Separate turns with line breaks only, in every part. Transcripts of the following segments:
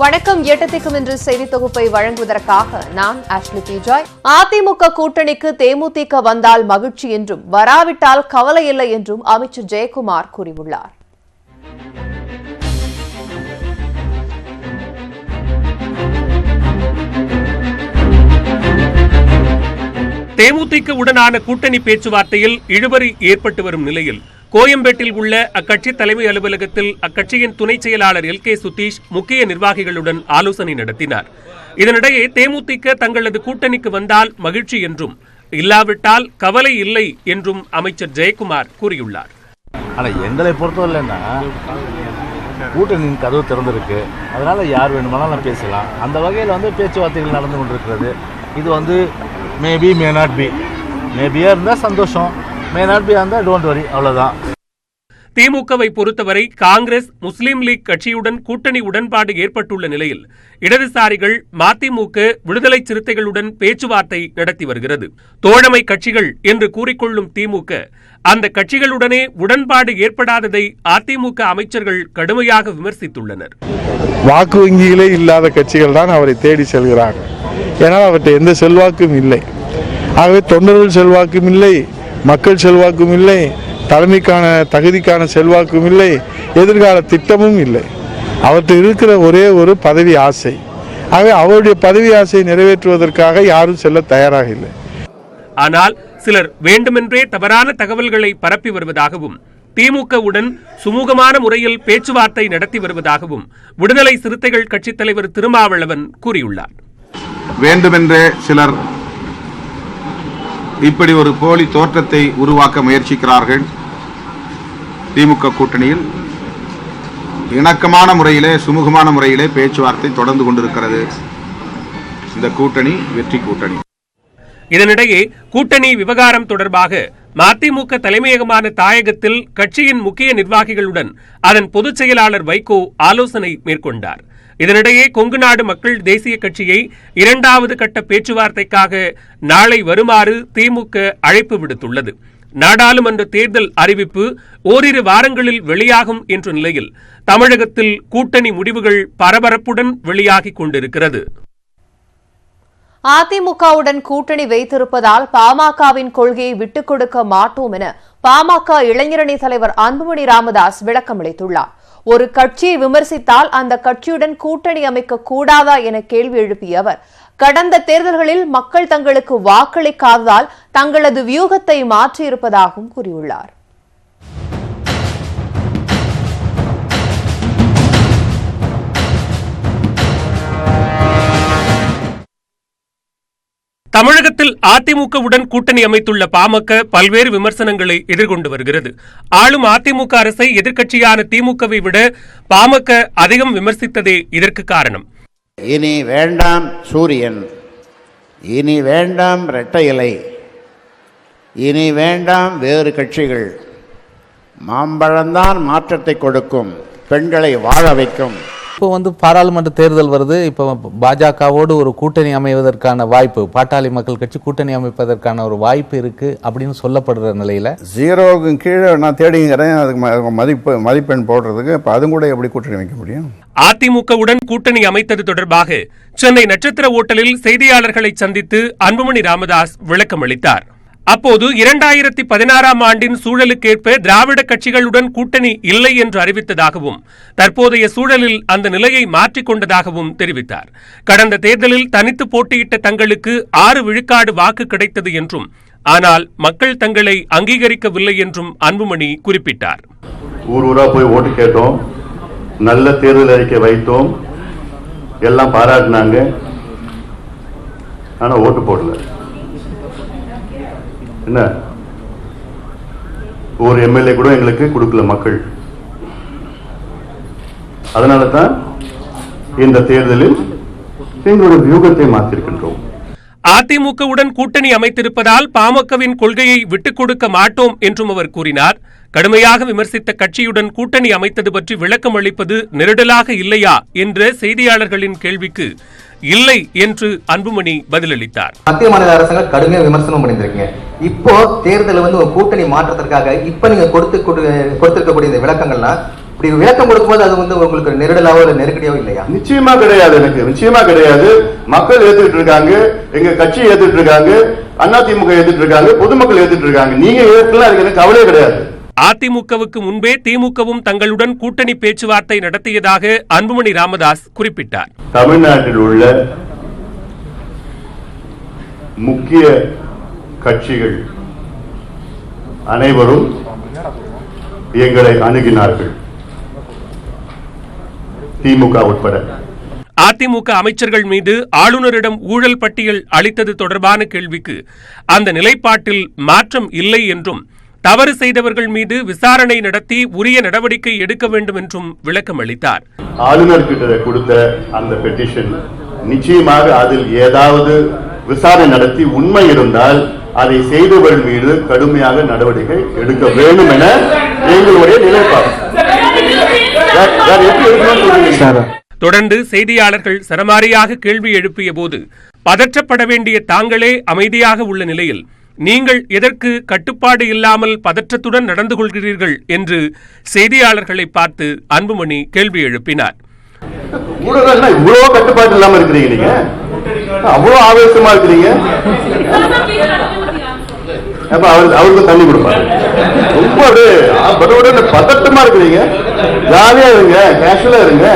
வணக்கம். 8 திக்கும் இன்று செய்தி தொகுப்பை வழங்குவதற்காக நான் ஆஷ்லி பிஜாய். அதிமுக கூட்டணிக்கு தேமுதிக வந்தால் மகிழ்ச்சி என்றும் வராவிட்டால் கவலை இல்லை என்றும் அமைச்சர் ஜெயக்குமார் கூறியுள்ளார்.
தேமுதிகவுடனான கூட்டணி பேச்சுவார்த்தையில் இழுபறி ஏற்பட்டு வரும் நிலையில் கோயம்பேட்டில் உள்ள அக்கட்சி தலைமை அலுவலகத்தில் அக்கட்சியின் துணை செயலாளர் LK சுதீஷ் முக்கிய நிர்வாகிகளுடன் ஆலோசனை நடத்தினார். இதனிடையே தேமுதிக தங்களது கூட்டணிக்கு வந்தால் மகிழ்ச்சி என்றும் இல்லாவிட்டால் கவலை இல்லை என்றும் அமைச்சர் ஜெயக்குமார் கூறியுள்ளார்.
ஆனால் எங்களை பொறுத்தவரைன்னா கூட்டணியின் கதவு திறந்திருக்கு, அதனால யார் வேணுமானாலும் பேசலாம். அந்த வகையில் பேச்சுவார்த்தைகள் நடந்து கொண்டிருக்கிறது. இது மேபி மே நாட் பி, மேபியா இருந்தால் சந்தோஷம், மே நாட் பியா இருந்தால் டோன்ட் வரி, அவ்வளோதான்.
திமுகவை பொறுத்தவரை காங்கிரஸ் முஸ்லீம் லீக் கட்சியுடன் கூட்டணி உடன்பாடு ஏற்பட்டுள்ள நிலையில் இடதுசாரிகள் மதிமுக விடுதலை சிறுத்தைகளுடன் பேச்சுவார்த்தை நடத்தி வருகிறது. தோழமை கட்சிகள் என்று கூறிக்கொள்ளும் திமுக அந்த கட்சிகளுடனே உடன்பாடு ஏற்படாததை அதிமுக அமைச்சர்கள் கடுமையாக விமர்சித்துள்ளனர்.
வாக்கு வங்கிகளே இல்லாத கட்சிகள் தான் அவரை தேடி செல்கிறார்கள். ஏனால் அவர்கிட்ட எந்த செல்வாக்கும் இல்லை. ஆகவே தொண்டர்கள் செல்வாக்கும் இல்லை, மக்கள் செல்வாக்கும் இல்லை, தலைமைக்கான தகுதிக்கான செல்வாக்கும் இல்லை, எதிர்கால திட்டமும் இல்லை. அவர்கிட்ட இருக்கிற ஒரே ஒரு பதவி ஆசை. ஆகவே அவருடைய பதவி ஆசையை நிறைவேற்றுவதற்காக யாரும் செல்ல தயாராக இல்லை.
ஆனால் சிலர் வேண்டுமென்றே தவறான தகவல்களை பரப்பி வருவதாகவும் திமுகவுடன் சுமூகமான முறையில் பேச்சுவார்த்தை நடத்தி வருவதாகவும் விடுதலை சிறுத்தைகள் கட்சித் தலைவர் திருமாவளவன் கூறியுள்ளார்.
வேண்டுமென்றே சிலர் இப்படி ஒரு போலி தோற்றத்தை உருவாக்க முயற்சிக்கிறார்கள். திமுக கூட்டணியில் இணக்கமான முறையிலே சுமூகமான முறையிலே பேச்சுவார்த்தை தொடர்ந்து கொண்டிருக்கிறது. இந்த கூட்டணி வெற்றி கூட்டணி.
இதனிடையே கூட்டணி விவகாரம் தொடர்பாக மதிமுக தலைமையகமான தாயகத்தில் கட்சியின் முக்கிய நிர்வாகிகளுடன் அதன் பொதுச் செயலாளர் வைகோ ஆலோசனை மேற்கொண்டார். இதனிடையே கொங்கு நாடு மக்கள் தேசிய கட்சியை 2வது கட்ட பேச்சுவார்த்தைக்காக நாளை வருமாறு திமுக அழைப்பு விடுத்துள்ளது. நாடாளுமன்ற தேர்தல் அறிவிப்பு ஓரிரு வாரங்களில் வெளியாகும் என்ற நிலையில் தமிழகத்தில் கூட்டணி முடிவுகள் பரபரப்புடன் வெளியாகிக் கொண்டிருக்கிறது.
அதிமுகவுடன் கூட்டணி வைத்திருப்பதால் பாமகவின் கொள்கையை விட்டுக் கொடுக்க மாட்டோம் என பாமக இளைஞரணி தலைவர் அன்புமணி ராமதாஸ் விளக்கமளித்துள்ளார். ஒரு கட்சியை விமர்சித்தால் அந்த கட்சியுடன் கூட்டணி அமைக்க கூடாதா என கேள்வி எழுப்பிய அவர், கடந்த தேர்தல்களில் மக்கள் தங்களுக்கு வாக்களிக்காததால் தங்களது வியூகத்தை மாற்றியிருப்பதாகவும் கூறியுள்ளார்.
தமிழகத்தில் அதிமுகவுடன் கூட்டணி அமைத்துள்ள பாமக பல்வேறு விமர்சனங்களை எதிர்கொண்டு வருகிறது. ஆளும் அதிமுக அரசை எதிர்க்கட்சியான திமுகவை விட பாமக அதிகம் விமர்சித்ததே இதற்கு காரணம்.
இனி வேண்டாம் சூரியன், இனி வேண்டாம் இரட்டை இலை, இனி வேண்டாம் வேறு கட்சிகள், மாம்பழம்தான் மாற்றத்தை கொடுக்கும், பெண்களை வாழ வைக்கும்.
இப்போ பாராளுமன்ற தேர்தல் வருது. இப்போ பாஜகவோடு ஒரு கூட்டணி அமைவதற்கான வாய்ப்பு, பாட்டாளி மக்கள் கட்சி கூட்டணி அமைப்பதற்கான ஒரு வாய்ப்பு இருக்கு அப்படின்னு சொல்லப்படுற நிலையில
0க்கு கீழே நான் தேடிங்கிறேன். அதுக்கு மதிப்பெண் போடுறதுக்கு இப்போ அதுவும் கூட எப்படி கூட்டணி வைக்க முடியும்?
அதிமுகவுடன் கூட்டணி அமைத்தது தொடர்பாக சென்னை நட்சத்திர ஓட்டலில் செய்தியாளர்களை சந்தித்து அன்புமணி ராமதாஸ் விளக்கம் அளித்தார். அப்போது 2016ஆம் ஆண்டின் சூழலுக்கேற்ப திராவிட கட்சிகளுடன் கூட்டணி இல்லை என்று அறிவித்ததாகவும் தற்போதைய சூழலில் அந்த நிலையை மாற்றிக்கொண்டதாகவும் தெரிவித்தார். கடந்த தேர்தலில் தனித்து போட்டியிட்ட தங்களுக்கு 6 விழுக்காடு வாக்கு கிடைத்தது என்றும், ஆனால் மக்கள் தங்களை அங்கீகரிக்கவில்லை என்றும் அன்புமணி குறிப்பிட்டார்.
ஊரூரா போய் ஓட்டு கேட்டோம், நல்ல தேர்தல் அறிக்கை வைத்தோம், எல்லாம் பாராட்டினாங்க, ஆனா ஓட்டு போடல. என்ன, ஒரு எம்எல்ஏ கூட எங்களுக்கு கொடுக்கல மக்கள். அதனால தான் இந்த தேர்தலில் எங்களுடைய வியூகத்தை மாற்றிருக்கின்றோம்.
அதிமுகவுடன் கூட்டணி அமைத்திருப்பதால் பாமகவின் கொள்கையை விட்டுக் கொடுக்க மாட்டோம் என்றும் அவர் கூறினார். கடுமையாக விமர்சித்த கட்சியுடன் கூட்டணி அமைத்தது பற்றி விளக்கம் அளிப்பது நெருடலாக இல்லையா என்ற செய்தியாளர்களின் கேள்விக்கு இல்லை என்று அன்புமணி பதிலளித்தார்.
மத்திய மாநில அரசாங்கம் கடுமையாக விமர்சனம் பண்ணிருக்கீங்க. இப்போ தேர்தல் ஒரு கூட்டணி மாற்றத்திற்காக இப்ப நீங்க கொடுத்திருக்கக்கூடிய இந்த விளக்கங்கள்லாம் இப்படி விளக்கம் கொடுக்கும்போது அது வந்து உங்களுக்கு நெருடலாவோ இல்லை நெருக்கடியாவோ இல்லையா?
நிச்சயமா கிடையாது, எனக்கு நிச்சயமா கிடையாது. மக்கள் ஏத்துட்டு இருக்காங்க, எங்க கட்சி ஏத்துட்டு இருக்காங்க, அதிமுக ஏத்துட்டு இருக்காங்க, பொதுமக்கள் ஏத்துட்டு இருக்காங்க. நீங்க ஏற்கலாம், அதுக்கு எனக்கு கவலையே கிடையாது.
அதிமுகவுக்கு முன்பே திமுகவும் தங்களுடன் கூட்டணி பேச்சுவார்த்தை நடத்தியதாக அன்புமணி ராமதாஸ் குறிப்பிட்டார்.
தமிழ்நாட்டில் உள்ள முக்கிய கட்சிகள் அனைவரும் எங்களை அணுகினார்கள், திமுக உட்பட.
அதிமுக அமைச்சர்கள் மீது ஆளுநரிடம் ஊழல் பட்டியல் அளித்தது தொடர்பான கேள்விக்கு அந்த நிலைப்பாட்டில் மாற்றம் இல்லை என்றும், தவறு செய்தவர்கள் மீது விசாரணை நடத்தி உரிய நடவடிக்கை எடுக்க வேண்டும் என்றும் விளக்கம் அளித்தார்.
ஆளுநர் கிட்ட கொடுத்த அந்த பெட்டிஷன் நிச்சயமாக அதில் ஏதாவது விசாரணை நடத்தி உண்மை இருந்தால் அதை செய்தவர்கள் மீது கடுமையாக நடவடிக்கை எடுக்க வேண்டும் என எங்களுடைய நிலைப்பாடு.
தொடர்ந்து செய்தியாளர்கள் சரமாரியாக கேள்வி எழுப்பிய போது பதற்றப்பட வேண்டிய தாங்களே அமைதியாக உள்ள நிலையில் நீங்கள் எதற்கு கட்டுப்பாடு இல்லாமல் பதற்றத்துடன் நடந்து கொள்கிறீர்கள் என்று செய்தியாளர்களை பார்த்து அன்புமணி கேள்வி எழுப்பினார்.
இவ்வளவு கட்டுப்பாடு இல்லாம இருக்கிறீங்க, நீங்க அவ்வளவு ஆவேசமா இருக்கிறீங்க. அவருக்கு தண்ணி கொடுப்பாரு. ரொம்ப பதட்டமா இருக்கிறீங்க. ஜாலியா இருங்க, கேஷுவலா இருங்க.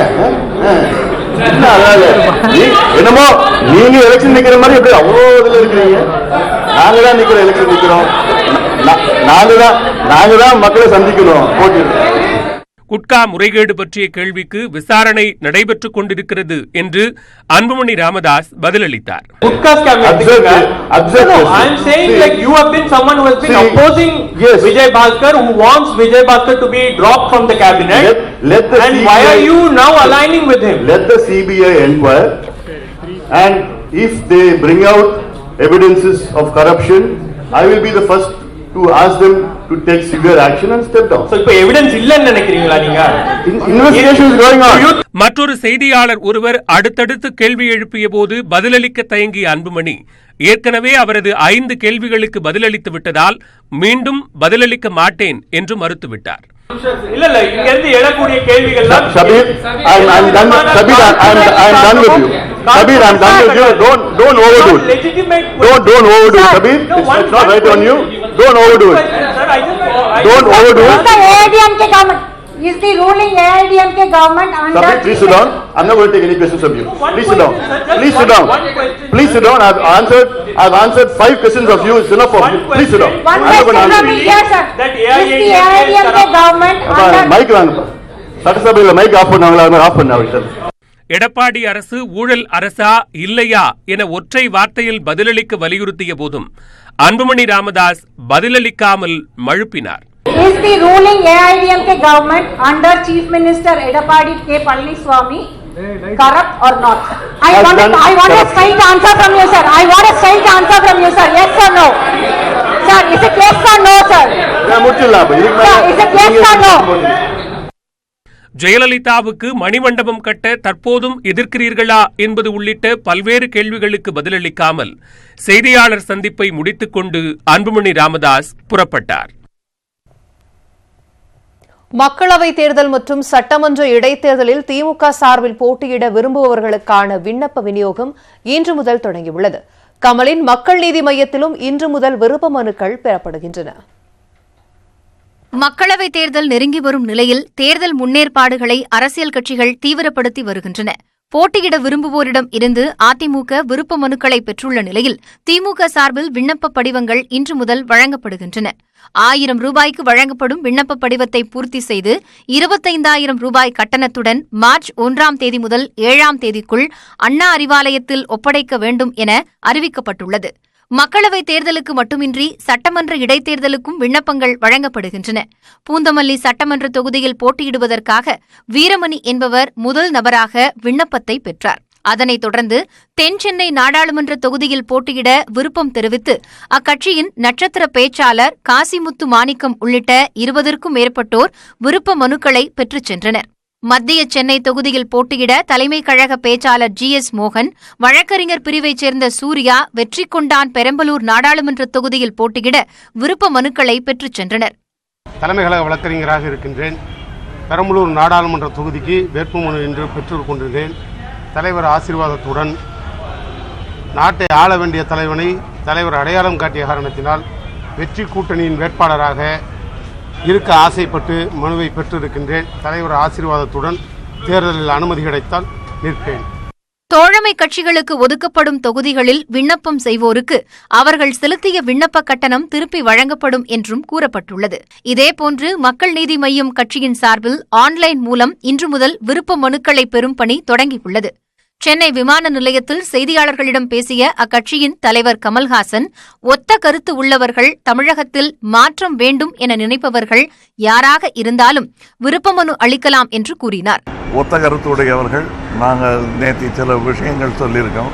என்னமோ நீங்க எலெக்ஷன் நிக்கிற மாதிரி எப்படி அவ்வளவு இதுல இருக்கிறீங்க? நாங்க தான் நிக்கிற எலெக்ஷன் நிக்கிறோம், நாங்க தான் மக்களை சந்திக்கணும்.
குட்கா முறைகேடு பற்றிய கேள்விக்கு விசாரணை நடைபெற்றுக் கொண்டிருக்கிறது என்று அன்புமணி ராமதாஸ் பதிலளித்தார்.
I will be the first to ask them to take severe action and step down.
So இப்ப எவிடன்ஸ் இல்லன்னு நினைக்கிறீங்களா நீங்க?
Investigation is going on.
மற்றொரு செய்தியாளர் ஒருவர் அடுத்தடுத்து கேள்வி எழுப்பிய போது பதிலளிக்க தயங்கிய அன்புமணி ஏற்கனவே அவரது 5 கேள்விகளுக்கு பதிலளித்து விட்டதால் மீண்டும் பதிலளிக்க மாட்டேன் என்று மறுத்துவிட்டார்.
இல்ல இங்க இருந்து எழக்கூடிய கேள்விகள்
I'm done with you. Sabir, I'm done with you. Don't overdo it. Don't overdo it, Sabir. It's not right on you. Don't overdo it. Don't overdo it.
Is the ruling AIDMK government under...
Sabir, please sit down. I'm not going to take any questions from you. Please sit down. Please sit down. Please sit down. I've answered 5 questions of you. It's enough for you. Please sit down.
One question from me, yes, sir. Is the AIDMK government under...
Mic வாங்க. சட்டசபையில் mic of பண்ணாங்களா? Of பண்ணாங்க.
எடப்பாடி அரசு ஊழல் அரசா இல்லையா என ஒற்றை வார்த்தையில் பதிலளிக்க வலியுறுத்திய போதும் Anbumani Ramadoss பதிலளிக்காமல் மழுப்பினார்.
Is the ruling AIDMK government under Chief Minister Edapadi K. Palaniswamy corrupt or not? I want a straight answer from you, sir. I want a straight answer from you, sir. Yes or no? Sir, is it yes or no, sir? Sir, is it yes or no?
ஜெயலலிதாவுக்கு மணிமண்டபம் கட்ட தற்போதும் எதிர்க்கிறீர்களா என்பது உள்ளிட்ட பல்வேறு கேள்விகளுக்கு பதிலளிக்காமல் செய்தியாளர் சந்திப்பை முடித்துக் கொண்டு அன்புமணி ராமதாஸ் புறப்பட்டார்.
மக்களவைத் தேர்தல் மற்றும் சட்டமன்ற இடைத்தேர்தலில் திமுக சார்பில் போட்டியிட விரும்புபவர்களுக்கான விண்ணப்ப விநியோகம் இன்று முதல் தொடங்கியுள்ளது. கமலின் மக்கள் நீதி மையத்திலும் இன்று முதல் விருப்ப மனுக்கள் பெறப்படுகின்றன.
மக்களவைத் தேர்தல் நெருங்கி வரும் நிலையில் தேர்தல் முன்னேற்பாடுகளை அரசியல் கட்சிகள் தீவிரப்படுத்தி வருகின்றன. போட்டியிட விரும்புவோரிடம் இருந்து அதிமுக விருப்ப மனுக்களை பெற்றுள்ள நிலையில் திமுக சார்பில் விண்ணப்ப படிவங்கள் இன்று முதல் வழங்கப்படுகின்றன. 1000 ரூபாய்க்கு வழங்கப்படும் விண்ணப்ப படிவத்தை பூர்த்தி செய்து 25,000 ரூபாய் கட்டணத்துடன் மார்ச் 1ஆம் தேதி முதல் 7ஆம் தேதிக்குள் அண்ணா அறிவாலயத்தில் ஒப்படைக்க வேண்டும் என அறிவிக்கப்பட்டுள்ளது. மக்களவைத் தேர்தலுக்கு மட்டுமின்றி சட்டமன்ற இடைத்தேர்தலுக்கும் விண்ணப்பங்கள் வழங்கப்படுகின்றன. பூந்தமல்லி சட்டமன்ற தொகுதியில் போட்டியிடுவதற்காக வீரமணி என்பவர் முதல் நபராக விண்ணப்பத்தை பெற்றார். அதனைத் தொடர்ந்து தென் சென்னை நாடாளுமன்ற தொகுதியில் போட்டியிட விருப்பம் தெரிவித்து அக்கட்சியின் நட்சத்திர பேச்சாளர் காசிமுத்து மாணிக்கம் உள்ளிட்ட 20க்கும் மேற்பட்டோர் விருப்ப மனுக்களை பெற்றுச் சென்றனர். மத்திய சென்னை தொகுதியில் போட்டியிட தலைமை கழக பேச்சாளர் GS மோகன், வழக்கறிஞர் பிரிவைச் சேர்ந்த சூர்யா வெற்றிக்கொண்டான் பெரம்பலூர் நாடாளுமன்ற தொகுதியில் போட்டியிட விருப்ப மனுக்களை பெற்றுச் சென்றனர்.
தலைமை கழக வழக்கறிஞராக இருக்கின்றேன். பெரம்பலூர் நாடாளுமன்ற தொகுதிக்கு வேட்புமனு இன்று பெற்றுக் கொண்டிருந்தேன். தலைவர் ஆசீர்வாதத்துடன் நாட்டை ஆள வேண்டிய தலைவனை தலைவர் அடையாளம் காட்டிய காரணத்தினால் வெற்றி கூட்டணியின் வேட்பாளராக இருக்க ஆசைப்பட்டு மனுவை பெற்றிருக்கின்றேன். தலைவர் ஆசீர்வாதத்துடன் தேர்தலில் அனுமதி கிடைத்தால் நிற்பேன்.
தோழமை கட்சிகளுக்கு ஒதுக்கப்படும் தொகுதிகளில் விண்ணப்பம் செய்வோருக்கு அவர்கள் செலுத்திய விண்ணப்ப கட்டணம் திருப்பி வழங்கப்படும் என்றும் கூறப்பட்டுள்ளது. இதேபோன்று மக்கள் நீதி மய்யம் கட்சியின் சார்பில் ஆன்லைன் மூலம் இன்று முதல் விருப்ப மனுக்களை பெறும் பணி தொடங்கியுள்ளது. சென்னை விமான நிலையத்தில் செய்தியாளர்களிடம் பேசிய அக்கட்சியின் தலைவர் கமல்ஹாசன், ஒத்த கருத்து உள்ளவர்கள், தமிழகத்தில் மாற்றம் வேண்டும் என நினைப்பவர்கள் யாராக இருந்தாலும் விருப்ப மனு அளிக்கலாம் என்று கூறினார்.
ஒத்த கருத்துடையவர்கள், நாங்கள் நேற்று சில விஷயங்கள் சொல்லியிருக்கோம்.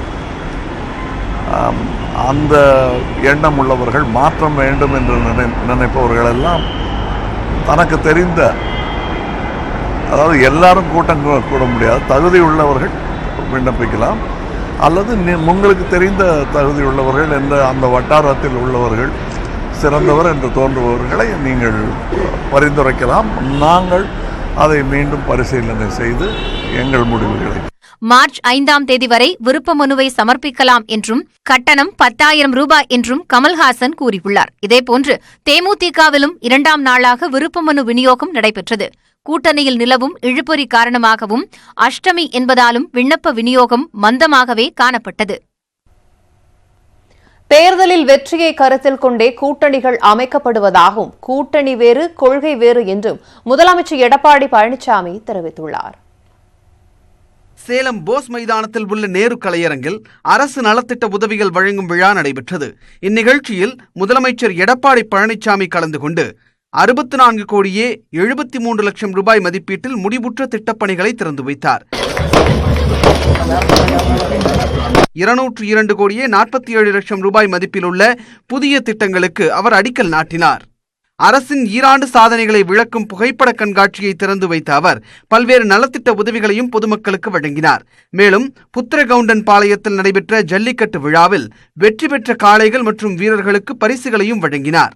அந்த எண்ணம் உள்ளவர்கள், மாற்றம் வேண்டும் என்று நினைப்பவர்கள் எல்லாம் தனக்கு தெரிந்த, அதாவது எல்லாரும் கூட்டம் கூட முடியாது, தகுதி உள்ளவர்கள் விண்ணப்பிக்கலாம். அல்லது உங்களுக்கு தெரிந்த தகுதி உள்ளவர்கள் என்ற அந்த வட்டாரத்தில் உள்ளவர்கள் சிறந்தவர் என்று தோன்றுபவர்களை நீங்கள் பரிந்துரைக்கலாம். நாங்கள் அதை மீண்டும் பரிசீலனை செய்து எங்கள் முடிவுகளை
மார்ச் 5ஆம் தேதி வரை விருப்ப மனுவை சமர்ப்பிக்கலாம் என்றும் கட்டணம் 10,000 ரூபாய் என்றும் கமல்ஹாசன் கூறியுள்ளார். இதேபோன்று தேமுதிகவிலும் 2ஆம் நாளாக விருப்ப மனு விநியோகம் நடைபெற்றது. கூட்டணியில் நிலவும் இழுபறி காரணமாகவும் அஷ்டமி என்பதாலும் விண்ணப்ப விநியோகம் மந்தமாகவே காணப்பட்டது.
தேர்தலில் வெற்றியை கருத்தில் கொண்டே கூட்டணிகள் அமைக்கப்படுவதாகவும் கூட்டணி வேறு கொள்கை வேறு என்றும் முதலமைச்சர் எடப்பாடி பழனிசாமி தெரிவித்துள்ளார்.
சேலம் போஸ் மைதானத்தில் உள்ள நேரு கலையரங்கில் அரசு நலத்திட்ட உதவிகள் வழங்கும் விழா நடைபெற்றது. இந்நிகழ்ச்சியில் முதலமைச்சர் எடப்பாடி பழனிசாமி கலந்து கொண்டு 64 கோடியே 73 லட்சம் ரூபாய் மதிப்பீட்டில் முடிவுற்ற திட்டப்பணிகளை திறந்து வைத்தார். 202 கோடியே 47 லட்சம் ரூபாய் மதிப்பில் உள்ள புதிய திட்டங்களுக்கு அவர் அடிக்கல் நாட்டினார். அரசின் ஈராண்டு சாதனைகளை விளக்கும் புகைப்பட கண்காட்சியை திறந்து வைத்த அவர் பல்வேறு நலத்திட்ட உதவிகளையும் பொதுமக்களுக்கு வழங்கினார். மேலும் புத்திரகவுண்டன் பாளையத்தில் நடைபெற்ற ஜல்லிக்கட்டு விழாவில் வெற்றி பெற்ற காளைகள் மற்றும் வீரர்களுக்கு பரிசுகளையும் வழங்கினார்.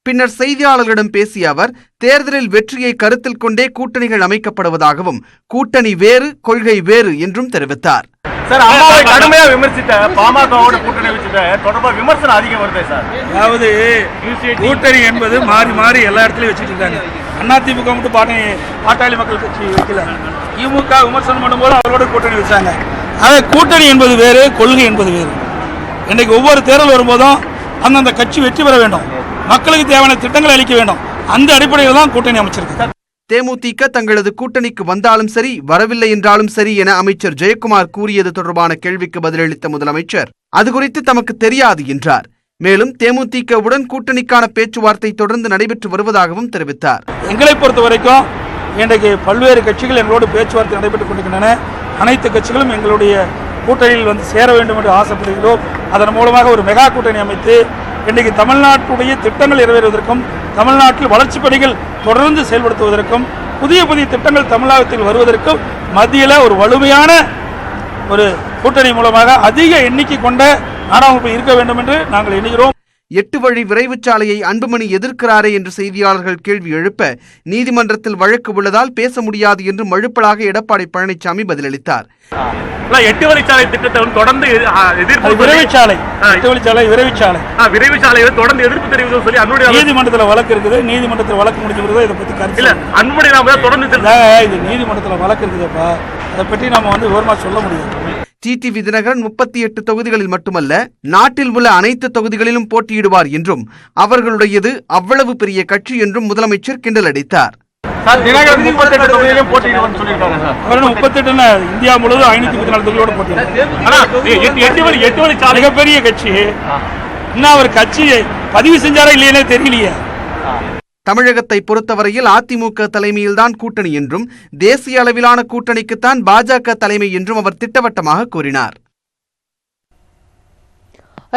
பின்னர் செய்தியாளர்களிடம் பேசிய அவர் தேர்தலில் வெற்றியை கருத்தில் கொண்டே கூட்டணிகள் அமைக்கப்படுவதாகவும் கூட்டணி வேறு கொள்கை வேறு என்றும் தெரிவித்தார்.
சார், அம்மாவை கடுமையா விமர்சித்த பாமகவோட கூட்டணி வச்சுட்ட தொடர்பா விமர்சனம் அதிகம் வருது சார்.
அதாவது கூட்டணி என்பது மாறி மாறி எல்லா இடத்துலயும் வச்சுட்டு இருக்காங்க. அதிமுக மட்டும் பாட்டாளி மக்கள் கட்சி வைக்கல, திமுக விமர்சனம் பண்ணும்போது அவரோட கூட்டணி வச்சாங்க. அதாவது கூட்டணி என்பது வேறு, கொள்கை என்பது வேறு. இன்னைக்கு ஒவ்வொரு தேர்தல் வரும்போதும் அந்தந்த கட்சி வெற்றி பெற வேண்டும், மக்களுக்கு தேவையான திட்டங்களை அளிக்க வேண்டும். அந்த அடிப்படையில் தான் கூட்டணி அமைச்சிருக்கு.
தேமுதிக தங்களது கூட்டணிக்கு வந்தாலும் சரி, வரவில்லை என்றாலும் சரி என அமைச்சர் ஜெயக்குமார் கூறியது தொடர்பான கேள்விக்கு பதிலளித்த முதலமைச்சர் அது குறித்து தமக்கு தெரியாது என்றார். மேலும் தேமுதிகவுடன் கூட்டணிக்கான பேச்சுவார்த்தை தொடர்ந்து நடைபெற்று வருவதாகவும் தெரிவித்தார்.
எங்களை பொறுத்த வரைக்கும் இன்றைக்கு பல்வேறு கட்சிகள் எங்களோடு பேச்சுவார்த்தை நடைபெற்றுக் கொண்டிருக்கின்றன. அனைத்து கட்சிகளும் எங்களுடைய கூட்டணியில் வந்து சேர வேண்டும் என்று ஆசைப்படுகிறோம். அதன் மூலமாக ஒரு மெகா கூட்டணி அமைத்து இன்றைக்கு தமிழ்நாட்டுடைய திட்டங்கள் நிறைவேறுவதற்கும், தமிழ்நாட்டில் வளர்ச்சிப் பணிகள் தொடர்ந்து செயல்படுத்துவதற்கும், புதிய புதிய திட்டங்கள் தமிழகத்தில் வருவதற்கும் மத்தியில் ஒரு வலிமையான ஒரு கூட்டணி மூலமாக அதிக எண்ணிக்கை கொண்ட நாடாளுமன்றம் இருக்க வேண்டும் என்று நாங்கள் எண்ணுகிறோம்.
8 வழி விரைவுச் சாலையை அன்புமணி எதிர்க்கிறாரே என்று செய்தியாளர்கள் கேள்வி எழுப்ப நீதிமன்றத்தில் வழக்கு உள்ளதால் பேச முடியாது என்று மழுப்பலாக எடப்பாடி பழனிசாமி பதிலளித்தார்.
8 வழிச்சாலை திட்டத்தை தொடர்ந்து விரைவுச்சாலை தொடர்ந்து எதிர்ப்பு தெரிவித்து சொல்லி அன்புமணி
நீதிமன்றத்தில் வழக்கு இருக்குது. நீதிமன்றத்தில் வழக்கு முடிஞ்சு இதை பத்தி கருத்து இல்ல.
அன்புமணி நாம தொடர்ந்து
இது நீதிமன்றத்தில் வழக்கு இருக்குதுப்பா, அதை பற்றி நாம விவரமா சொல்ல முடியும்.
டிடிவி தினகரன் 38 தொகுதிகளில் மட்டுமல்ல, நாட்டில் உள்ள அனைத்து தொகுதிகளிலும் போட்டியிடுவார் என்றும் அவர்களுடையது அவ்வளவு பெரிய கட்சி என்றும் முதலமைச்சர் கிண்டல் அடித்தார்.
இந்தியா முழுவதும் 534 தொகுதியோட போட்டியிடுவார். மிகப்பெரிய கட்சி. இன்னும் அவர் கட்சியை பதிவு செஞ்சாரா இல்லையே தெரியலையே.
தமிழகத்தை பொறுத்தவரையில் அதிமுக தலைமையில்தான் கூட்டணி என்றும் தேசிய அளவிலான கூட்டணிக்குத்தான் பாஜக தலைமை என்றும் அவர் திட்டவட்டமாக கூறினார்.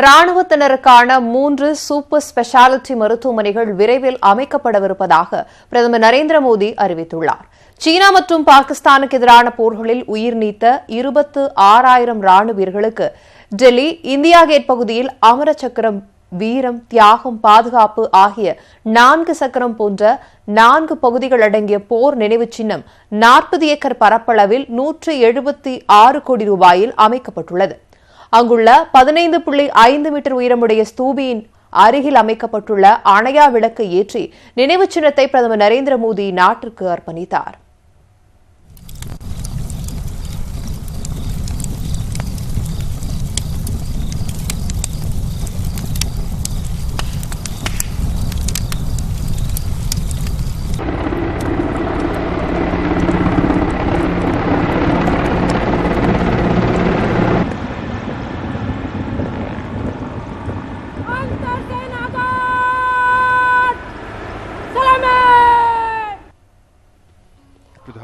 ராணுவத்தினருக்கான 3 சூப்பர் ஸ்பெஷாலிட்டி மருத்துவமனைகள் விரைவில் அமைக்கப்படவிருப்பதாக பிரதமர் நரேந்திர மோடி அறிவித்துள்ளார். சீனா மற்றும் பாகிஸ்தானுக்கு எதிரான போர்களில் உயிர் நீத்த 26,000 ராணுவ வீரர்களுக்கு டெல்லி இந்தியா கேட் பகுதியில் அமர சக்கரம் வீரம், தியாகம், பாதுகாப்பு ஆகிய 4 சக்கரம் போன்ற 4 பகுதிகள் அடங்கிய போர் நினைவு சின்னம் 40 ஏக்கர் பரப்பளவில் 176 கோடி ரூபாயில் அமைக்கப்பட்டுள்ளது. அங்குள்ள 15.5 மீட்டர் உயரமுடைய ஸ்தூபியின் அருகில் அமைக்கப்பட்டுள்ள அணையா விளக்கு ஏற்றி நினைவு சின்னத்தை பிரதமர் நரேந்திர மோடி நாட்டிற்கு அர்ப்பணித்தார்.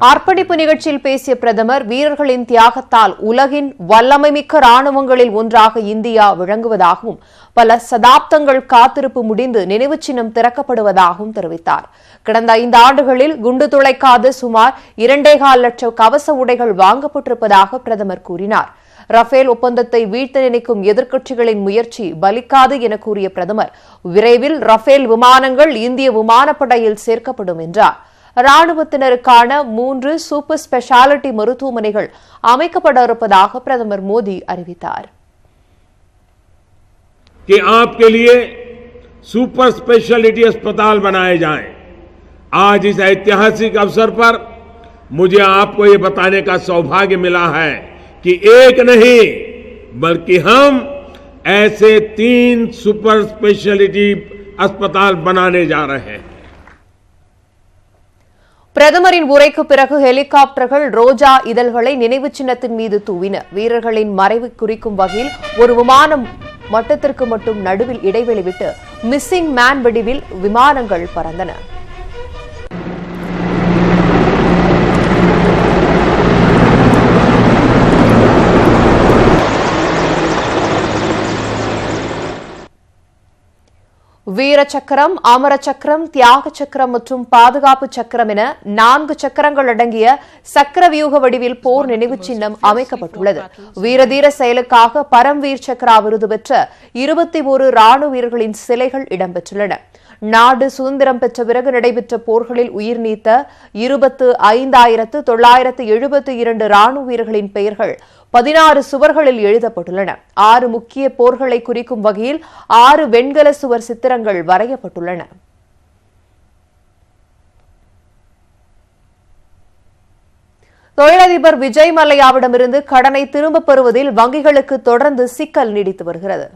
அர்ப்பணிப்பு நிகழ்ச்சியில் பேசிய பிரதமர், வீரர்களின் தியாகத்தால் உலகின் வல்லமைமிக்க ராணுவங்களில் ஒன்றாக இந்தியா விளங்குவதாகவும் பல சதாப்தங்கள் காத்திருப்பு முடிந்து நினைவு சின்னம் திறக்கப்படுவதாகவும் தெரிவித்தார். கடந்த 5 ஆண்டுகளில் குண்டு துளைக்காத சுமார் 2.25 லட்சம் கவச உடைகள் வாங்கப்பட்டிருப்பதாக பிரதமர் கூறினார். ரஃபேல் ஒப்பந்தத்தை வீழ்த்த நினைக்கும் எதிர்க்கட்சிகளின் முயற்சி பலிக்காது என கூறிய பிரதமர், விரைவில் ரஃபேல் விமானங்கள் இந்திய விமானப்படையில் சேர்க்கப்படும் என்றார். ராணுவத்தினருக்கான 3 சூப்பர் ஸ்பெஷாலிட்டி மருத்துவமனைகள் அமைக்கப்பட இருப்பதாக பிரதமர் மோடி அறிவித்தார்.
कि आपके लिए सुपर स्पेशलिटी अस्पताल बनाए जाएं। आज इस ऐतिहासिक अवसर पर मुझे आपको ये बताने का सौभाग्य मिला है कि एक नहीं बल्कि हम ऐसे 3 सुपर स्पेशलिटी अस्पताल बनाने जा रहे हैं.
பிரதமரின் உரைக்கு பிறகு ஹெலிகாப்டர்கள் ரோஜா இதழ்களை நினைவு சின்னத்தின் மீது தூவின. வீரர்களின் மறைவு குறிக்கும் வகையில் ஒரு விமானம் மட்டத்திற்கு மட்டும் நடுவில் இடைவெளி விட்டு மிஸ்ஸிங் மேன் வடிவில் விமானங்கள் பறந்தன. வீர சக்கரம், அமர சக்கரம், தியாக சக்கரம் மற்றும் பாதுகாப்பு சக்கரம் என 4 சக்கரங்கள் அடங்கிய சக்கர வியூக வடிவில் போர் நினைவு சின்னம் அமைக்கப்பட்டுள்ளது. வீரதீர செயலுக்காக பரம்வீர் சக்ரா விருது பெற்ற 21 ராணுவ வீரர்களின் சிலைகள் இடம்பெற்றுள்ளன. நாடு சுதந்திரம் பெற்ற பிறகு நடைபெற்ற போர்களில் உயிர் நீத்த 25,972 ராணுவ வீரர்களின் பெயர்கள் 16 சுவர்களில் எழுதப்பட்டுள்ளன. 6 முக்கிய போர்களை குறிக்கும் வகையில் 6 வெண்கல சுவர் சித்திரங்கள் வரையப்பட்டுள்ளன. தொழிலதிபர் விஜய் மல்லையாவிடமிருந்து கடனை திரும்பப் பெறுவதில் வங்கிகளுக்கு தொடர்ந்து சிக்கல் நீடித்து வருகிறது.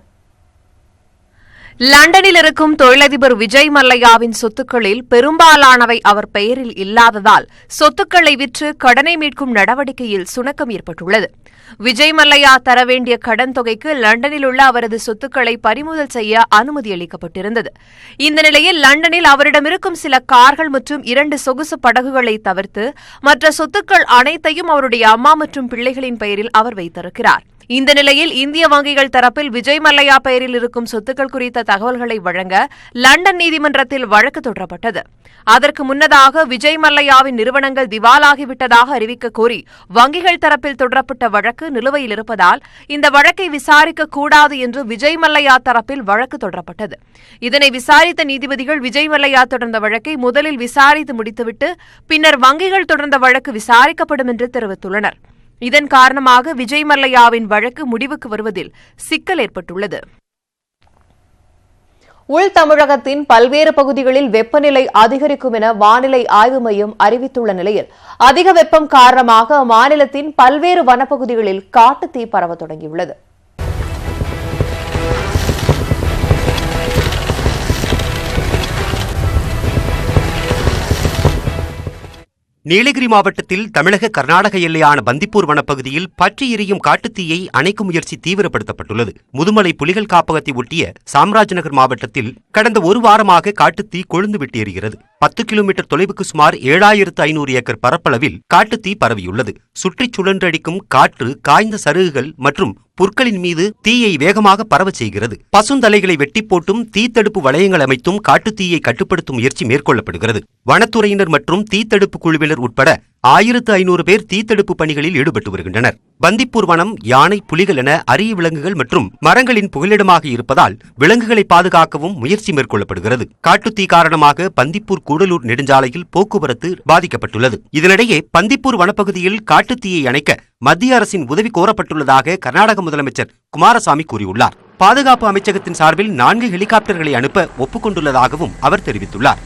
லண்டனில் இருக்கும் தொழிலதிபர் விஜய் மல்லையாவின் சொத்துக்களில் பெரும்பாலானவை அவர் பெயரில் இல்லாததால் சொத்துக்களை விற்று கடனை மீட்கும் நடவடிக்கையில் சுணக்கம் ஏற்பட்டுள்ளது. விஜய் மல்லையா தர வேண்டிய கடன் தொகைக்கு லண்டனில் உள்ள அவரது சொத்துக்களை பறிமுதல் செய்ய அனுமதி அளிக்கப்பட்டிருந்தது. இந்த நிலையில் லண்டனில் அவரிடம் இருக்கும் சில கார்கள் மற்றும் 2 சொகுசு படகுகளை தவிர்த்து மற்ற சொத்துக்கள் அனைத்தையும் அவருடைய அம்மா மற்றும் பிள்ளைகளின் பெயரில் அவர் வைத்திருக்கிறார். இந்த நிலையில் இந்திய வங்கிகள் தரப்பில் விஜய் மல்லையா பெயரில் இருக்கும் சொத்துக்கள் குறித்த தகவல்களை வழங்க லண்டன் நீதிமன்றத்தில் வழக்கு தொடரப்பட்டது. அதற்கு முன்னதாக விஜய் மல்லையாவின் நிறுவனங்கள் திவாலாகிவிட்டதாக அறிவிக்க கோரி வங்கிகள் தரப்பில் தொடரப்பட்ட வழக்கு நிலுவையில் இருப்பதால் இந்த வழக்கை விசாரிக்க கூடாது என்று விஜய் மல்லையா தரப்பில் வழக்கு தொடரப்பட்டது. இதனை விசாரித்த நீதிபதிகள் விஜய் மல்லையா தொடர்ந்த வழக்கை முதலில் விசாரித்து முடித்துவிட்டு பின்னர் வங்கிகள் தொடர்ந்த வழக்கு விசாரிக்கப்படும் என்று தெரிவித்துள்ளனர். இதன் காரணமாக விஜய் மல்லையாவின் வழக்கு முடிவுக்கு வருவதில் சிக்கல் ஏற்பட்டுள்ளது. உள் தமிழகத்தின் பல்வேறு பகுதிகளில் வெப்பநிலை அதிகரிக்கும் என வானிலை ஆய்வு மையம் அறிவித்துள்ள நிலையில் அதிக வெப்பம் காரணமாக அம்மாநிலத்தின் பல்வேறு வனப்பகுதிகளில் காட்டுத்தீ பரவ தொடங்கியுள்ளது.
நீலகிரி மாவட்டத்தில் தமிழக கர்நாடக எல்லையான பந்திப்பூர் வனப்பகுதியில் பற்றி எரியும் காட்டுத்தீயை அணைக்கும் முயற்சி தீவிரப்படுத்தப்பட்டுள்ளது. முதுமலை புலிகள் காப்பகத்தை ஒட்டிய சாம்ராஜ்நகர் மாவட்டத்தில் கடந்த 1 வாரமாக காட்டுத்தீ கொழுந்து விட்டு எரிகிறது. 10 கிலோமீட்டர் தொலைவுக்கு சுமார் 7500 ஏக்கர் பரப்பளவில் காட்டுத்தீ பரவியுள்ளது. சுற்றிச் சுழன்றடிக்கும் காற்று காய்ந்த சருகுகள் மற்றும் புற்களின் மீது தீயை வேகமாக பரவச் செய்கிறது. பசுந்தலைகளை வெட்டி போட்டும் தீத்தடுப்பு வளையங்கள் அமைத்தும் காட்டுத்தீயை கட்டுப்படுத்தும் முயற்சி மேற்கொள்ளப்படுகிறது. வனத்துறையினர் மற்றும் தீத்தடுப்பு குழுவினர் உட்பட 1500 பேர் தீத்தடுப்பு பணிகளில் ஈடுபட்டு வருகின்றனர். பந்திப்பூர் வனம் யானை, புலிகள் என அரிய விலங்குகள் மற்றும் மரங்களின் புகலிடமாக இருப்பதால் விலங்குகளை பாதுகாக்கவும் முயற்சி மேற்கொள்ளப்படுகிறது. காட்டுத்தீ காரணமாக பந்திப்பூர் கூடலூர் நெடுஞ்சாலையில் போக்குவரத்து பாதிக்கப்பட்டுள்ளது. இதனிடையே பந்திப்பூர் வனப்பகுதியில் காட்டுத்தீயை அணைக்க மத்திய அரசின் உதவி கோரப்பட்டுள்ளதாக கர்நாடக முதலமைச்சர் குமாரசாமி கூறியுள்ளார். பாதுகாப்பு அமைச்சகத்தின் சார்பில் 4 ஹெலிகாப்டர்களை அனுப்ப ஒப்புக்கொண்டுள்ளதாகவும் அவர் தெரிவித்துள்ளார்.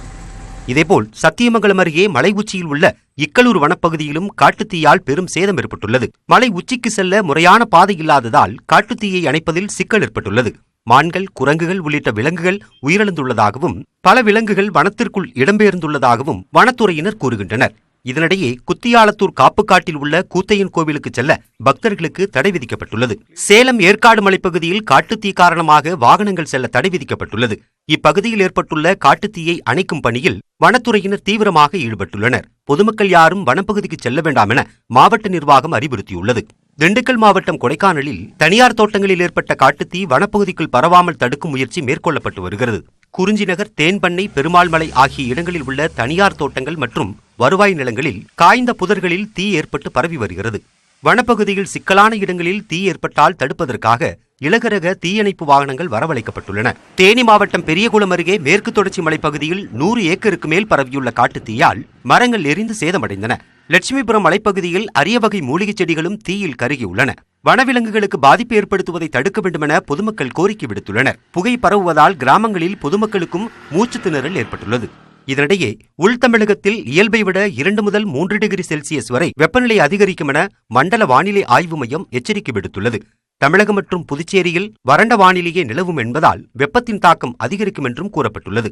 இதேபோல் சத்தியமங்கலம் அருகே மலை உச்சியில் உள்ள இக்கலூர் வனப்பகுதியிலும் காட்டுத்தீயால் பெரும் சேதம் ஏற்பட்டுள்ளது. மலை உச்சிக்கு செல்ல முறையான பாதை இல்லாததால் காட்டுத்தீயை அணைப்பதில் சிக்கல் ஏற்பட்டுள்ளது. மான்கள், குரங்குகள் உள்ளிட்ட விலங்குகள் உயிரிழந்துள்ளதாகவும் பல விலங்குகள் வனத்திற்குள் இடம்பெயர்ந்துள்ளதாகவும் வனத்துறையினர் கூறுகின்றனர். இதனிடையே குத்தியாலத்தூர் காப்புக்காட்டில் உள்ள கூத்தையன் கோவிலுக்கு செல்ல பக்தர்களுக்கு தடை விதிக்கப்பட்டுள்ளது. சேலம் ஏற்காடு மலைப்பகுதியில் காட்டுத்தீ காரணமாக வாகனங்கள் செல்ல தடை விதிக்கப்பட்டுள்ளது. இப்பகுதியில் ஏற்பட்டுள்ள காட்டுத்தீயை அணைக்கும் பணியில் வனத்துறையினர் தீவிரமாக ஈடுபட்டுள்ளனர். பொதுமக்கள் யாரும் வனப்பகுதிக்கு செல்ல வேண்டாம் என மாவட்ட நிர்வாகம் அறிவுறுத்தியுள்ளது. திண்டுக்கல் மாவட்டம் கொடைக்கானலில் தனியார் தோட்டங்களில் ஏற்பட்ட காட்டுத்தீ வனப்பகுதிக்குள் பரவாமல் தடுக்கும் முயற்சி மேற்கொள்ளப்பட்டு வருகிறது. குறிஞ்சிநகர், தேன்பண்ணை, பெருமாள்மலை ஆகிய இடங்களில் உள்ள தனியார் தோட்டங்கள் மற்றும் வருவாய் நிலங்களில் காய்ந்த புதர்களில் தீ ஏற்பட்டு பரவி வருகிறது. வனப்பகுதியில் சிக்கலான இடங்களில் தீ ஏற்பட்டால் தடுப்பதற்காக இலகுரக தீயணைப்பு வாகனங்கள் வரவழைக்கப்பட்டுள்ளன. தேனி மாவட்டம் பெரியகுளம் அருகே மேற்கு தொடர்ச்சி மலைப்பகுதியில் 100 ஏக்கருக்கு மேல் பரவியுள்ள காட்டுத்தீயால் மரங்கள் எரிந்து சேதமடைந்தன. லட்சுமிபுரம் மலைப்பகுதியில் அரிய வகை மூலிகைச் செடிகளும் தீயில் கருகியுள்ளன. வனவிலங்குகளுக்கு பாதிப்பு ஏற்படுத்துவதை தடுக்க வேண்டுமென பொதுமக்கள் கோரிக்கை விடுத்துள்ளனர். புகை பரவுவதால் கிராமங்களில் பொதுமக்களுக்கும் மூச்சுத் திணறல் ஏற்பட்டுள்ளது. இதனிடையே உள்தமிழகத்தில் இயல்பை விட 2 முதல் 3 டிகிரி செல்சியஸ் வரை வெப்பநிலை அதிகரிக்கும் என மண்டல வானிலை ஆய்வு மையம் எச்சரிக்கை விடுத்துள்ளது. தமிழகம் மற்றும் புதுச்சேரியில் வறண்ட வானிலையே நிலவும் என்பதால் வெப்பத்தின் தாக்கம் அதிகரிக்கும் என்றும் கூறப்பட்டுள்ளது.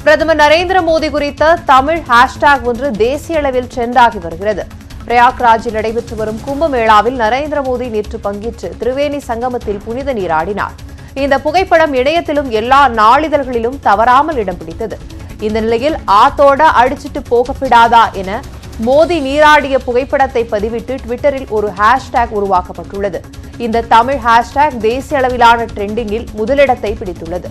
பிரதமர் நரேந்திர மோடி குறித்த தமிழ் ஹேஷ்டாக் ஒன்று தேசிய அளவில் ட்ரெண்டாகி வருகிறது. பிரயாக்ராஜில் நடைபெற்று வரும் கும்பமேளாவில் நரேந்திர மோடி நேற்று பங்கேற்று திரிவேணி சங்கமத்தில் புனித நீராடினார். இந்த புகைப்படம் இணையத்திலும் எல்லா நாளிதழ்களிலும் தவறாமல் இடம் பிடித்தது. இந்த நிலையில் ஆத்தோட அடிச்சிட்டு போகப்படாதா என மோடி நீராடிய புகைப்படத்தை பதிவிட்டு ட்விட்டரில் ஒரு ஹேஷ்டாக் உருவாக்கப்பட்டுள்ளது. இந்த தமிழ் ஹேஷ்டாக் தேசிய அளவிலான ட்ரெண்டிங்கில் முதலிடத்தை பிடித்துள்ளது.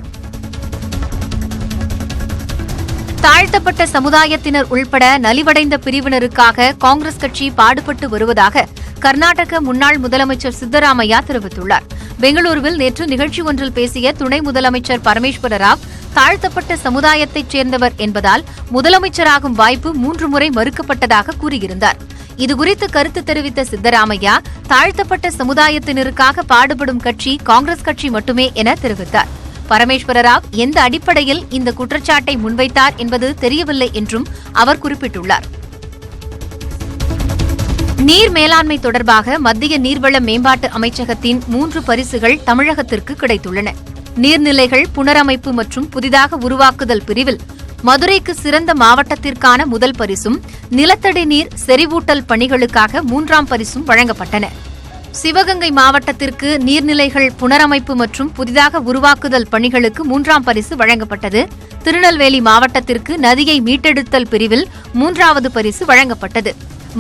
தாழ்த்தப்பட்ட சமுதாயத்தினர் உள்பட நலிவடைந்த பிரிவினருக்காக காங்கிரஸ் கட்சி பாடுபட்டு வருவதாக கர்நாடக முன்னாள் முதலமைச்சர் சித்தராமையா தெரிவித்துள்ளார். பெங்களூருவில் நேற்று நிகழ்ச்சி ஒன்றில் பேசிய துணை முதலமைச்சர் பரமேஸ்வர ராவ், தாழ்த்தப்பட்ட சமுதாயத்தைச் சேர்ந்தவர் என்பதால் முதலமைச்சராகும் வாய்ப்பு 3 முறை மறுக்கப்பட்டதாக கூறியிருந்தார். இதுகுறித்து கருத்து தெரிவித்த சித்தராமையா, தாழ்த்தப்பட்ட சமுதாயத்தினருக்காக பாடுபடும் கட்சி காங்கிரஸ் கட்சி மட்டுமே என தெரிவித்தார். பரமேஸ்வர ராவ் எந்த அடிப்படையில் இந்த குற்றச்சாட்டை முன்வைத்தார் என்பது தெரியவில்லை என்றும் அவர் குறிப்பிட்டுள்ளார். நீர் மேலாண்மை தொடர்பாக மத்திய நீர்வள மேம்பாட்டு அமைச்சகத்தின் 3 பரிசுகள் தமிழகத்திற்கு கிடைத்துள்ளன. நீர்நிலைகள் புனரமைப்பு மற்றும் புதிதாக உருவாக்குதல் பிரிவில் மதுரைக்கு சிறந்த மாவட்டத்திற்கான முதல் பரிசும், நிலத்தடி நீர் செறிவூட்டல் பணிகளுக்காக 3ஆம் பரிசும் வழங்கப்பட்டன. சிவகங்கை மாவட்டத்திற்கு நீர்நிலைகள் புனரமைப்பு மற்றும் புதிதாக உருவாக்குதல் பணிகளுக்கு 3ஆம் பரிசு வழங்கப்பட்டது. திருநெல்வேலி மாவட்டத்திற்கு நதியை மீட்டெடுத்தல் பிரிவில் 3வது பரிசு வழங்கப்பட்டது.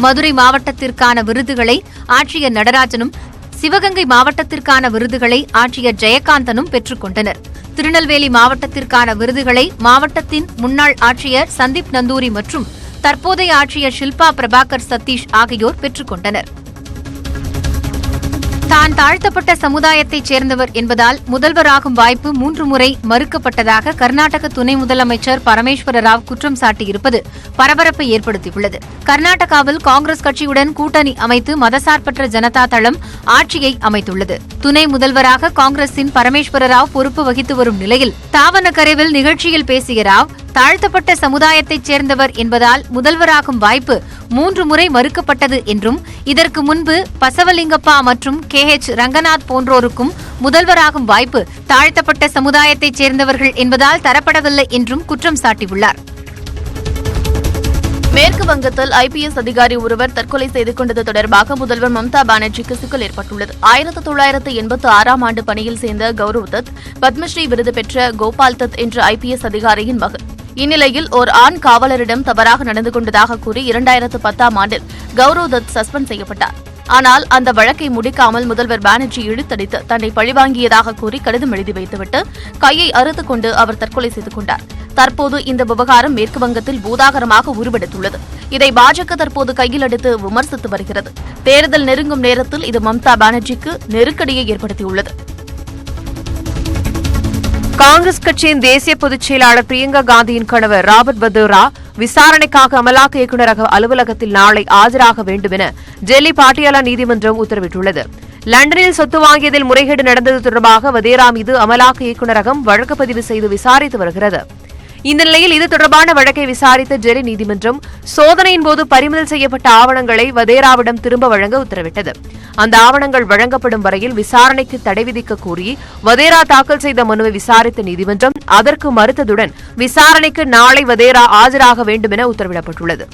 மதுரை மாவட்டத்திற்கான விருதுகளை ஆட்சியர் நடராஜனும், சிவகங்கை மாவட்டத்திற்கான விருதுகளை ஆட்சியர் ஜெயகாந்தனும் பெற்றுக் கொண்டனர். திருநெல்வேலி மாவட்டத்திற்கான விருதுகளை மாவட்டத்தின் முன்னாள் ஆட்சியர் சந்தீப் நந்தூரி மற்றும் தற்போதைய ஆட்சியர் ஷில்பா பிரபாகர் சதீஷ் ஆகியோர் பெற்றுக் கொண்டனர். தான் தாழ்த்தப்பட்ட சமுதாயத்தைச் சேர்ந்தவர் என்பதால் முதல்வராகும் வாய்ப்பு 3 முறை மறுக்கப்பட்டதாக கர்நாடக துணை முதலமைச்சர் பரமேஸ்வர ராவ் குற்றம் சாட்டியிருப்பது பரபரப்பை ஏற்படுத்தியுள்ளது. கர்நாடகாவில் காங்கிரஸ் கட்சியுடன் கூட்டணி அமைத்து மதசார்பற்ற ஜனதா தளம் ஆட்சியை அமைத்துள்ளது. துணை முதல்வராக காங்கிரசின் பரமேஸ்வர ராவ் பொறுப்பு வகித்து வரும் நிலையில் தாவனகரேவில் நிகழ்ச்சியில் பேசிய ராவ், தாழ்த்தப்பட்ட சமுதாயத்தைச் சேர்ந்தவர் என்பதால் முதல்வராகும் வாய்ப்பு 3 முறை மறுக்கப்பட்டது என்றும், இதற்கு முன்பு பசவலிங்கப்பா மற்றும் KH ரங்கநாத் போன்றோருக்கும் முதல்வராகும் வாய்ப்பு தாழ்த்தப்பட்ட சமுதாயத்தைச் சேர்ந்தவர்கள் என்பதால் தரப்படவில்லை என்றும் குற்றம் சாட்டியுள்ளார்.
மேற்கு வங்கத்தில் IPS அதிகாரி ஒருவர் தற்கொலை செய்து கொண்டது தொடர்பாக முதல்வர் மம்தா பானர்ஜிக்கு சிக்கல் ஏற்பட்டுள்ளது. 1986ஆம் ஆண்டு பணியில் சேர்ந்த கௌரவ் தத் பத்மஸ்ரீ விருது பெற்ற கோபால் தத் என்ற IPS அதிகாரியின் மகன். இந்நிலையில் ஒரு ஆண் காவலரிடம் தவறாக நடந்து கொண்டதாக கூறி 2010ஆம் ஆண்டில் கௌரவ் தத் சஸ்பெண்ட் செய்யப்பட்டார். ஆனால் அந்த வழக்கை முடிக்காமல் முதல்வர் பானர்ஜி இழுத்தடித்து தன்னை பழிவாங்கியதாக கூறி கடிதம் எழுதி வைத்துவிட்டு கையை அறுத்துக் கொண்டு அவர் தற்கொலை செய்து கொண்டார். தற்போது இந்த விவகாரம் மேற்கு வங்கத்தில் பூதாகரமாக உருவெடுத்துள்ளது. இதை பாஜக தற்போது கையில் எடுத்து விமர்சித்து வருகிறது. தேர்தல் நெருங்கும் நேரத்தில் இது மம்தா பானர்ஜிக்கு நெருக்கடியை ஏற்படுத்தியுள்ளது.
காங்கிரஸ் கட்சியின் தேசிய பொதுச் செயலாளர் பிரியங்கா காந்தியின் கணவர் ராபர்ட் வதேரா விசாரணைக்காக அமலாக்க இயக்குநரக அலுவலகத்தில் நாளை ஆஜராக வேண்டும் என டெல்லி பாட்டியாலா நீதிமன்றம் உத்தரவிட்டுள்ளது. லண்டனில் சொத்து வாங்கியதில் முறைகேடு நடந்தது தொடர்பாக வதேரா மீது அமலாக்க இயக்குநரகம் வழக்கு பதிவு செய்து விசாரித்து வருகிறது. இந்த நிலையில் இது தொடர்பான வழக்கை விசாரித்த டெல்லி நீதிமன்றம் சோதனையின் போது பறிமுதல் செய்யப்பட்ட ஆவணங்களை வதேராவிடம் திரும்ப வழங்க உத்தரவிட்டது. அந்த ஆவணங்கள் வழங்கப்படும் வரையில் விசாரணைக்கு தடை விதிக்க கோரி வதேரா தாக்கல் செய்த மனுவை விசாரித்த நீதிமன்றம் அதற்கு மறுத்ததுடன் விசாரணைக்கு நாளை வதேரா ஆஜராக வேண்டும் என உத்தரவிடப்பட்டுள்ளது.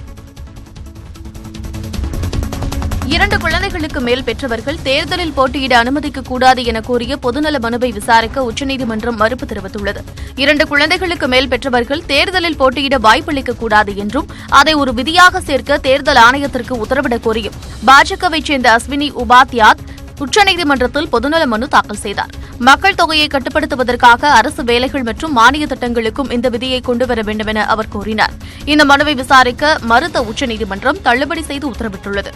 2 குழந்தைகளுக்கு மேல் பெற்றவர்கள் தேர்தலில் போட்டியிட அனுமதிக்கக் கூடாது என கூறிய பொதுநல மனுவை விசாரிக்க உச்சநீதிமன்றம் மறுப்பு தெரிவித்துள்ளது. 2 குழந்தைகளுக்கு மேல் பெற்றவர்கள் தேர்தலில் போட்டியிட வாய்ப்பளிக்கக் கூடாது என்றும் அதை ஒரு விதியாக சேர்க்க தேர்தல் ஆணையத்திற்கு உத்தரவிடக் கோரியும் பாஜகவைச் சேர்ந்த அஸ்வினி உபாத்யாத் உச்சநீதிமன்றத்தில் பொதுநல மனு தாக்கல் செய்தார். மக்கள் தொகையை கட்டுப்படுத்துவதற்காக அரசு வேலைகள் மற்றும் மானிய திட்டங்களுக்கும் இந்த விதியை கொண்டுவர வேண்டும் என அவர் கூறினார். இந்த மனுவை விசாரிக்க மறுத்த உச்சநீதிமன்றம் தள்ளுபடி செய்து உத்தரவிட்டுள்ளது.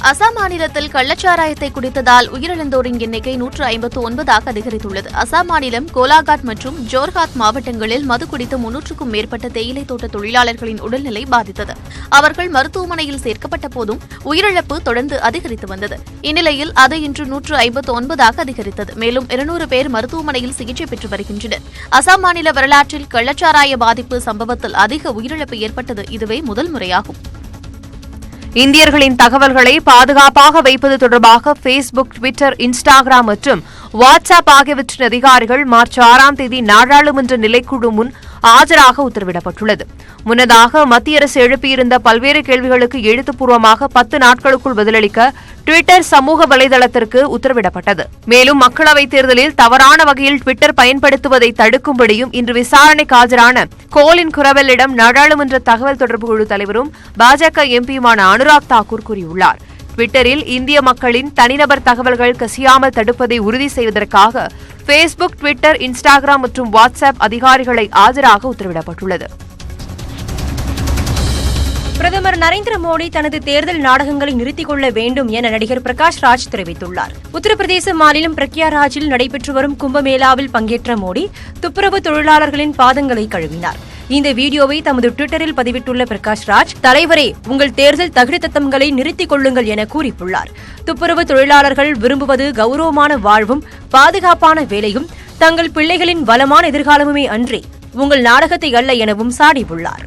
அசாம் மாநிலத்தில் கள்ளச்சாராயத்தை குடித்ததால் உயிரிழந்தோரின் எண்ணிக்கை 159ஆக அதிகரித்துள்ளது. அசாம் மாநிலம் கோலாகாட் மற்றும் ஜோர்ஹாத் மாவட்டங்களில் மது குடித்த 300க்கும் மேற்பட்ட தேயிலை தோட்ட தொழிலாளர்களின் உடல்நிலை பாதித்தது. அவர்கள் மருத்துவமனையில் சேர்க்கப்பட்ட போதும் உயிரிழப்பு தொடர்ந்து அதிகரித்து வந்தது. இந்நிலையில் அது இன்று 159ஆக அதிகரித்தது. மேலும் 200 பேர் மருத்துவமனையில் சிகிச்சை பெற்று வருகின்றனர். அசாம் மாநில வரலாற்றில் கள்ளச்சாராய பாதிப்பு சம்பவத்தில் அதிக உயிரிழப்பு ஏற்பட்டது இதுவே முதல் முறையாகும்.
இந்தியர்களின் தகவல்களை பாதுகாப்பாக வைப்பது தொடர்பாக பேஸ்புக், ட்விட்டர், இன்ஸ்டாகிராம் மற்றும் வாட்ஸ்அப் ஆகியவற்றின் அதிகாரிகள் மார்ச் 6ஆம் தேதி நாடாளுமன்ற நிலைக்குழு முன் ஆஜராக உத்தரவிடப்பட்டுள்ளது. முன்னதாக மத்திய அரசு எழுப்பியிருந்த பல்வேறு கேள்விகளுக்கு எழுத்துப்பூர்வமாக 10 நாட்களுக்குள் பதிலளிக்க ட்விட்டர் சமூக வலைதளத்திற்கு உத்தரவிடப்பட்டது. மேலும் மக்களவைத் தேர்தலில் தவறான வகையில் ட்விட்டர் பயன்படுத்துவதை தடுக்கும்படியும் இன்று விசாரணைக்கு ஆஜரான கோலின் குரவெல்லிடம் நாடாளுமன்ற தகவல் தொடர்பு குழு தலைவரும் பாஜக எம்பியுமான அனுராக் தாக்கூர் கூறியுள்ளார். ட்விட்டரில் இந்திய மக்களின் தனிநபர் தகவல்கள் கசியாமல் தடுப்பதை உறுதி செய்வதற்காக பேஸ்புக், ட்விட்டர், இன்ஸ்டாகிராம் மற்றும் வாட்ஸ்அப் அதிகாரிகளை ஆஜராக உத்தரவிடப்பட்டுள்ளது.
பிரதமர் நரேந்திர மோடி தனது தேர்தல் நாடகங்களை நிறுத்திக் கொள்ள வேண்டும் என நடிகர் பிரகாஷ் ராஜ் தெரிவித்துள்ளார். உத்தரப்பிரதேச மாநிலம் பிரக்யாராஜில் நடைபெற்று வரும் கும்பமேளாவில் பங்கேற்ற மோடி துப்புரவு தொழிலாளர்களின் பாதங்களை கழுவினார். இந்த வீடியோவை தமது ட்விட்டரில் பதிவிட்டுள்ள பிரகாஷ் ராஜ், தலைவரே, உங்கள் தேர்தல் தகுதித்தத்தங்களை நிறுத்திக் கொள்ளுங்கள் என கூறியுள்ளார். துப்புரவு தொழிலாளர்கள் விரும்புவது கௌரவமான வாழ்வும் பாதுகாப்பான வேலையும் தங்கள் பிள்ளைகளின் வளமான எதிர்காலமுமே அன்றி உங்கள் நாடகத்தை அல்ல எனவும் சாடியுள்ளார்.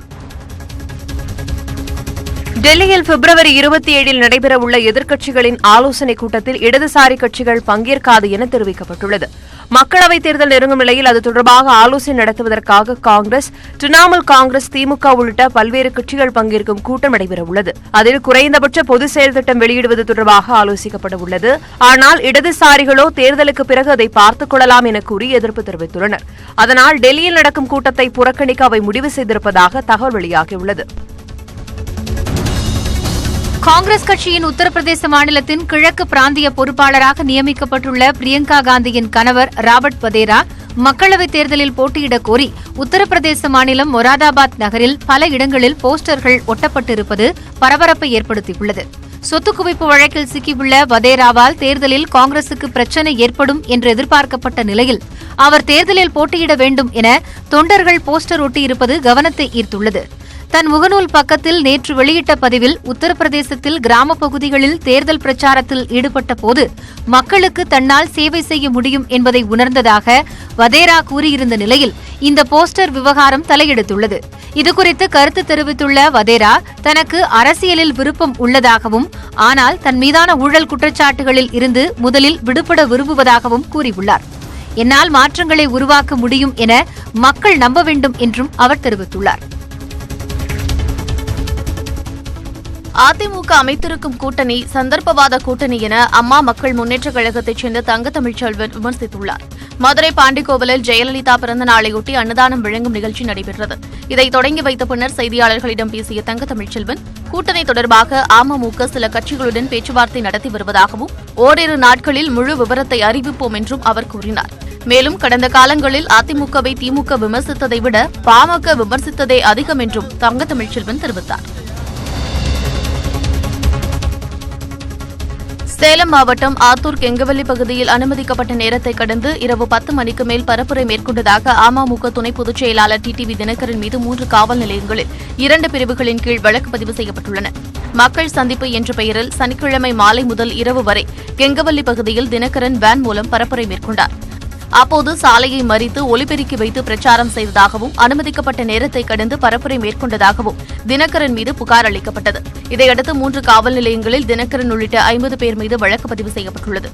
டெல்லியில் பிப்ரவரி 27 நடைபெறவுள்ள எதிர்க்கட்சிகளின் ஆலோசனைக் கூட்டத்தில் இடதுசாரி கட்சிகள் பங்கேற்காது என தெரிவிக்கப்பட்டுள்ளது. மக்களவைத் தேர்தல் நெருங்கும் நிலையில் அது தொடர்பாக ஆலோசனை நடத்துவதற்காக காங்கிரஸ், திரிணாமுல் காங்கிரஸ், திமுக உள்ளிட்ட பல்வேறு கட்சிகள் பங்கேற்கும் கூட்டம் நடைபெறவுள்ளது. அதில் குறைந்தபட்ச பொது செயல் திட்டம் வெளியிடுவது தொடர்பாக ஆலோசிக்கப்பட உள்ளது. ஆனால் இடதுசாரிகளோ தேர்தலுக்கு பிறகு அதை பார்த்துக் கொள்ளலாம் என கூறி எதிர்ப்பு தெரிவித்துள்ளனர். அதனால் டெல்லியில் நடக்கும் கூட்டத்தை புறக்கணிக்க அவை முடிவு செய்திருப்பதாக தகவல் வெளியாகியுள்ளது.
காங்கிரஸ் கட்சியின் உத்தரப்பிரதேச மாநிலத்தின் கிழக்கு பிராந்திய பொறுப்பாளராக நியமிக்கப்பட்டுள்ள பிரியங்கா காந்தியின் கணவர் ராபர்ட் வதேரா மக்களவைத் தேர்தலில் போட்டியிடக் கோரி உத்தரப்பிரதேச மாநிலம் மொராதாபாத் நகரில் பல இடங்களில் போஸ்டர்கள் ஒட்டப்பட்டிருப்பது பரபரப்பை ஏற்படுத்தியுள்ளது. சொத்து குவிப்பு வழக்கில் சிக்கியுள்ள வதேராவால் தேர்தலில் காங்கிரசுக்கு பிரச்சினை ஏற்படும் என்று எதிர்பார்க்கப்பட்ட நிலையில் அவர் தேர்தலில் போட்டியிட வேண்டும் என தொண்டர்கள் போஸ்டர் ஒட்டியிருப்பது கவனத்தை ஈர்த்துள்ளது. தன் முகநூல் பக்கத்தில் நேற்று வெளியிட்ட பதிவில் உத்தரப்பிரதேசத்தில் கிராமப் பகுதிகளில் தேர்தல் பிரச்சாரத்தில் ஈடுபட்ட போது மக்களுக்கு தன்னால் சேவை செய்ய முடியும் என்பதை உணர்ந்ததாக வதேரா கூறியிருந்த நிலையில் இந்த போஸ்டர் விவகாரம் தலையெடுத்துள்ளது. இதுகுறித்து கருத்து தெரிவித்துள்ள வதேரா, தனக்கு அரசியலில் விருப்பம் உள்ளதாகவும் ஆனால் தன் மீதான ஊழல் குற்றச்சாட்டுகளில் இருந்து முதலில் விடுபட விரும்புவதாகவும் கூறியுள்ளார். என்னால் மாற்றங்களை உருவாக்க முடியும் என மக்கள் நம்ப வேண்டும் என்றும் அவர் தெரிவித்துள்ளார்.
அதிமுக அமைத்திருக்கும் கூட்டணி சந்தர்ப்பவாத கூட்டணி என அம்மா மக்கள் முன்னேற்றக் கழகத்தைச் சேர்ந்த தங்க தமிழ்ச்செல்வன் விமர்சித்துள்ளார். மதுரை பாண்டிக்கோவிலில் ஜெயலலிதா பிறந்த நாளையொட்டி அன்னதானம் வழங்கும் நிகழ்ச்சி நடைபெற்றது. இதை தொடங்கி வைத்த பின்னர் செய்தியாளர்களிடம் பேசிய தங்க தமிழ்ச்செல்வன், கூட்டணி தொடர்பாக அமமுக சில கட்சிகளுடன் பேச்சுவார்த்தை நடத்தி வருவதாகவும் ஓரிரு நாட்களில் முழு விவரத்தை அறிவிப்போம் என்றும் அவர் கூறினார். மேலும் கடந்த காலங்களில் அதிமுகவை திமுக விமர்சித்ததை விட பாமக விமர்சித்ததே அதிகம் என்றும் தங்க தமிழ்ச்செல்வன் தெரிவித்தார். சேலம் மாவட்டம் ஆத்தூர் கெங்கவல்லி பகுதியில் அனுமதிக்கப்பட்ட நேரத்தை கடந்து இரவு 10 மணிக்கு மேல் பரப்புரை மேற்கொண்டதாக அமமுக துணை பொதுச் செயலாளர் டிடிவி தினகரன் மீது 3 காவல் நிலையங்களில் 2 பிரிவுகளின் கீழ் வழக்கு பதிவு செய்யப்பட்டுள்ளன. மக்கள் சந்திப்பு என்ற பெயரில் சனிக்கிழமை மாலை முதல் இரவு வரை கெங்கவல்லி பகுதியில் தினகரன் வேன் மூலம் பரப்புரை மேற்கொண்டார். அப்போது சாலையை மறித்து ஒலிபெருக்கி வைத்து பிரச்சாரம் செய்ததாகவும் அனுமதிக்கப்பட்ட நேரத்தை கடந்து பரப்புரை மேற்கொண்டதாகவும் தினகரன் மீது புகார் அளிக்கப்பட்டது. இதையடுத்து 3 காவல் நிலையங்களில் தினகரன் உள்ளிட்ட 50 பேர் மீது வழக்கு பதிவு செய்யப்பட்டுள்ளது.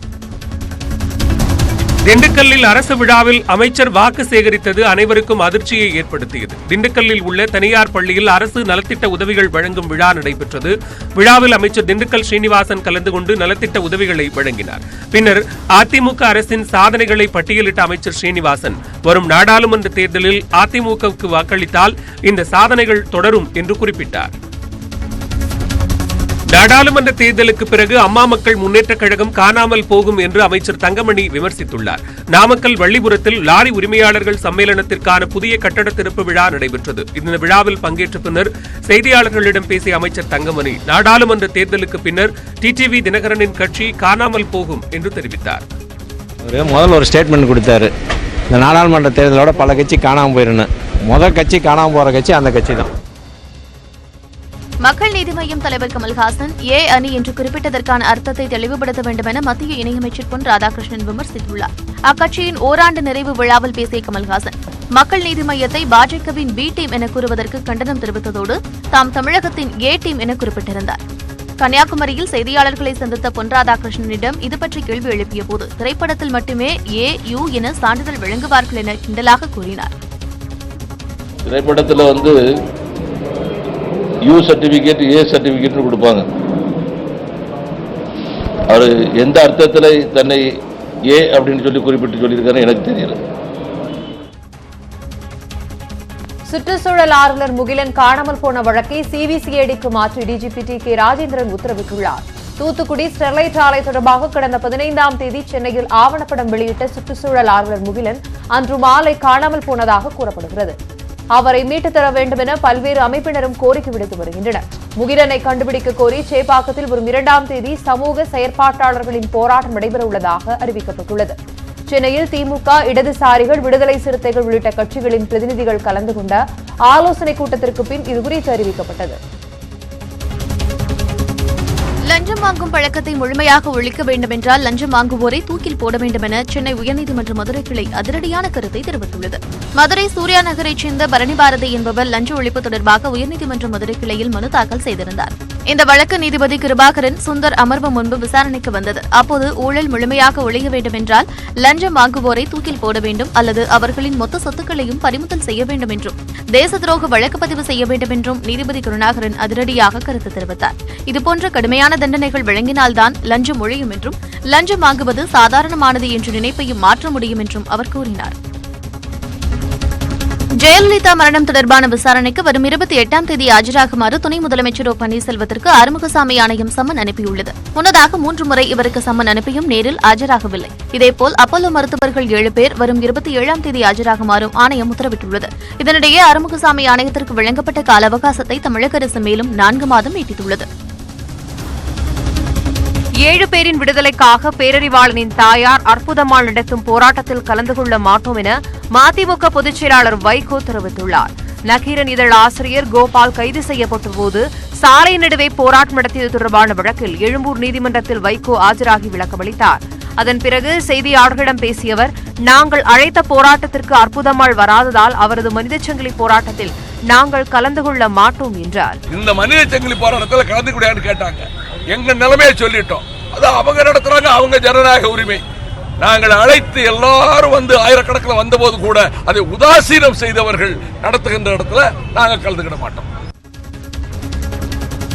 திண்டுக்கல்லில் அரசு விழாவில் அமைச்சர் வாக்கு சேகரித்தது அனைவருக்கும் அதிர்ச்சியை ஏற்படுத்தியது. திண்டுக்கல்லில் உள்ள தனியார் பள்ளியில் அரசு நலத்திட்ட உதவிகள் வழங்கும் விழா நடைபெற்றது. விழாவில் அமைச்சர் திண்டுக்கல் ஸ்ரீனிவாசன் கலந்து கொண்டு நலத்திட்ட உதவிகளை வழங்கினார். பின்னர் அதிமுக அரசின் சாதனைகளை பட்டியலிட்ட அமைச்சர் ஸ்ரீனிவாசன், வரும் நாடாளுமன்ற தேர்தலில் அதிமுகவுக்கு வாக்களித்தால் இந்த சாதனைகள் தொடரும் என்று குறிப்பிட்டார். நாடாளுமன்ற தேர்தலுக்கு பிறகு அம்மா மக்கள் முன்னேற்றக் கழகம் காணாமல் போகும் என்று அமைச்சர் தங்கமணி விமர்சித்துள்ளார். நாமக்கல் வள்ளிபுரத்தில் லாரி உரிமையாளர்கள் சம்மேளனத்திற்கான புதிய கட்டட திறப்பு விழா நடைபெற்றது. இந்த விழாவில் பங்கேற்ற பின்னர் செய்தியாளர்களிடம் பேசிய அமைச்சர் தங்கமணி, நாடாளுமன்ற தேர்தலுக்கு பின்னர் டிடிவி தினகரனின் கட்சி காணாமல் போகும் என்று தெரிவித்தார்.
முதல்ல ஒரு ஸ்டேட்மெண்ட் கொடுத்தாரு, இந்த நாடாளுமன்ற தேர்தலோட பல கட்சி காணாமல் போயிடணும். முதல் கட்சி காணாமல் போற கட்சி அந்த கட்சி தான்.
மக்கள் நீதி மய்யம் தலைவர் கமல்ஹாசன் ஏ அணி என்று குறிப்பிட்டதற்கான அர்த்தத்தை தெளிவுபடுத்த வேண்டும் என மத்திய இணையமைச்சர் பொன் ராதாகிருஷ்ணன் விமர்சித்துள்ளார். அக்கட்சியின் ஓராண்டு நிறைவு விழாவில் பேசிய கமல்ஹாசன், மக்கள் நீதி மய்யத்தை பாஜகவின் பி டீம் என கூறுவதற்கு கண்டனம் தெரிவித்ததோடு தாம் தமிழகத்தின் ஏ டீம் என குறிப்பிட்டிருந்தார். கன்னியாகுமரியில் செய்தியாளர்களை சந்தித்த பொன் ராதாகிருஷ்ணனிடம் இதுபற்றி கேள்வி எழுப்பிய போது, திரைப்படத்தில் மட்டுமே ஏ யூ என சான்றிதழ் வழங்குவார்கள் என கிண்டலாக கூறினார்.
திரைப்படத்தில் யூ சர்டிபிகேட் ஏ சர்டிபிகேட் கொடுப்பாங்க. அவர் எந்த அர்த்தத்தில் தன்னை ஏ அப்படின்னு சொல்லி குறிப்பிட்டு சொல்லியிருக்காரு எனக்கு தெரியல.
சுற்றுச்சூழல் ஆர்வலர் முகிலன் காணாமல் போன வழக்கை சிபிசிஐடிக்கு மாற்றி டிஜிபி டி.கே. ராஜேந்திரன் உத்தரவிட்டுள்ளார். தூத்துக்குடி ஸ்டெர்லைட் ஆலை தொடர்பாக கடந்த 15ஆம் தேதி சென்னையில் ஆவணப்படம் வெளியிட்ட சுற்றுச்சூழல் ஆர்வலர் முகிலன் அன்று மாலை காணாமல் போனதாக கூறப்படுகிறது. அவரை மீட்டு தர வேண்டும் என பல்வேறு அமைப்பினரும் கோரிக்கை விடுத்து வருகின்றனர். முகிலனை கண்டுபிடிக்க கோரி சேப்பாக்கத்தில் வரும் 2ஆம் தேதி சமூக செயற்பாட்டாளர்களின் போராட்டம் நடைபெற உள்ளதாக அறிவிக்கப்பட்டுள்ளது. சென்னையில் திமுக, இடதுசாரிகள், விடுதலை சிறுத்தைகள் உள்ளிட்ட கட்சிகளின் பிரதிநிதிகள் கலந்து கொண்ட ஆலோசனைக் கூட்டத்திற்கு பின் இதுகுறித்து அறிவிக்கப்பட்டது.
லஞ்சம் வாங்கும் பழக்கத்தை முழுமையாக ஒழிக்க வேண்டுமென்றால் லஞ்சம் வாங்குவோரை தூக்கில் போட வேண்டும் என சென்னை உயர்நீதிமன்ற மதுரை கிளை அதிரடியான கருத்தை தெரிவித்துள்ளது. மதுரை சூர்யா நகரைச் சேர்ந்த பரணி பாரதி என்பவர் லஞ்ச ஒழிப்பு தொடர்பாக உயர்நீதிமன்ற மதுரை கிளையில் மனு தாக்கல் செய்திருந்தார். இந்த வழக்கு நீதிபதி கிருபாகரன் சுந்தர் அமர்வு முன்பு விசாரணைக்கு வந்தது. அப்போது ஊழல் முழுமையாக ஒழிய வேண்டுமென்றால் லஞ்சம் வாங்குவோரை தூக்கில் போட வேண்டும் அல்லது அவர்களின் மொத்த சொத்துக்களையும் பறிமுதல் செய்ய வேண்டும் என்றும் தேச துரோக வழக்கு பதிவு செய்ய வேண்டும் என்றும் நீதிபதி கருணாகரன் அதிரடியாக கருத்து தெரிவித்தார். இதுபோன்ற கடுமையான தண்டனைகள் வழங்கினால்தான் லஞ்சம் ஒழியும் என்றும் லஞ்சம் வாங்குவது சாதாரணமானது என்ற நினைப்பையும் மாற்ற முடியும் என்றும் அவர் கூறினார். ஜெயலலிதா மரணம் தொடர்பான விசாரணைக்கு வரும் 28ஆம் தேதி ஆஜராகுமாறு துணை முதலமைச்சர் ஓ பன்னீர்செல்வத்திற்கு ஆறுமுகசாமி ஆணையம் சம்மன் அனுப்பியுள்ளது. முன்னதாக 3 முறை இவருக்கு சம்மன் அனுப்பியும் நேரில் ஆஜராகவில்லை. இதேபோல் அப்போலோ மருத்துவர்கள் 7 பேர் வரும் 27ஆம் தேதி ஆஜராகுமாறும் ஆணையம் உத்தரவிட்டுள்ளது. இதனிடையே ஆறுமுகசாமி ஆணையத்திற்கு வழங்கப்பட்ட கால அவகாசத்தை தமிழக அரசு மேலும் 4 மாதம் நீட்டித்துள்ளது.
7 பேரின் விடுதலைக்காக பேரறிவாளனின் தாயார் அற்புதமாள் நடத்தும் போராட்டத்தில் கலந்து கொள்ள மாட்டோம் என மதிமுக பொதுச் செயலாளர் வைகோ தெரிவித்துள்ளார். நக்கீரன் இதழ் ஆசிரியர் கோபால் கைது செய்யப்பட்ட போது சாலை நடுவே போராட்டம் நடத்தியது தொடர்பான வழக்கில் எழும்பூர் நீதிமன்றத்தில் வைகோ ஆஜராகி விளக்கமளித்தார். அதன் பிறகு செய்தியாளர்களிடம் பேசிய அவர், நாங்கள் அழைத்த போராட்டத்திற்கு அற்புதமாள் வராததால் அவரது மனிதச்சங்கிலி போராட்டத்தில் நாங்கள் கலந்து கொள்ள மாட்டோம் என்றார்.
இந்த மனிதச்சங்கிலி போராட்டத்தில் கலந்து கூடாதுன்னு கேட்டாங்க. எங்க நிலைமையை சொல்லிட்டோம். அது அவங்க நடத்துறாங்க, அவங்க ஜனநாயக உரிமை. நாங்கள் அழைத்து எல்லாரும் வந்து ஆயிரக்கணக்கில் வந்த போது கூட அதை உதாசீனம் செய்தவர்கள் நடத்துகின்ற இடத்துல நாங்கள் கலந்துக்கிட மாட்டோம்.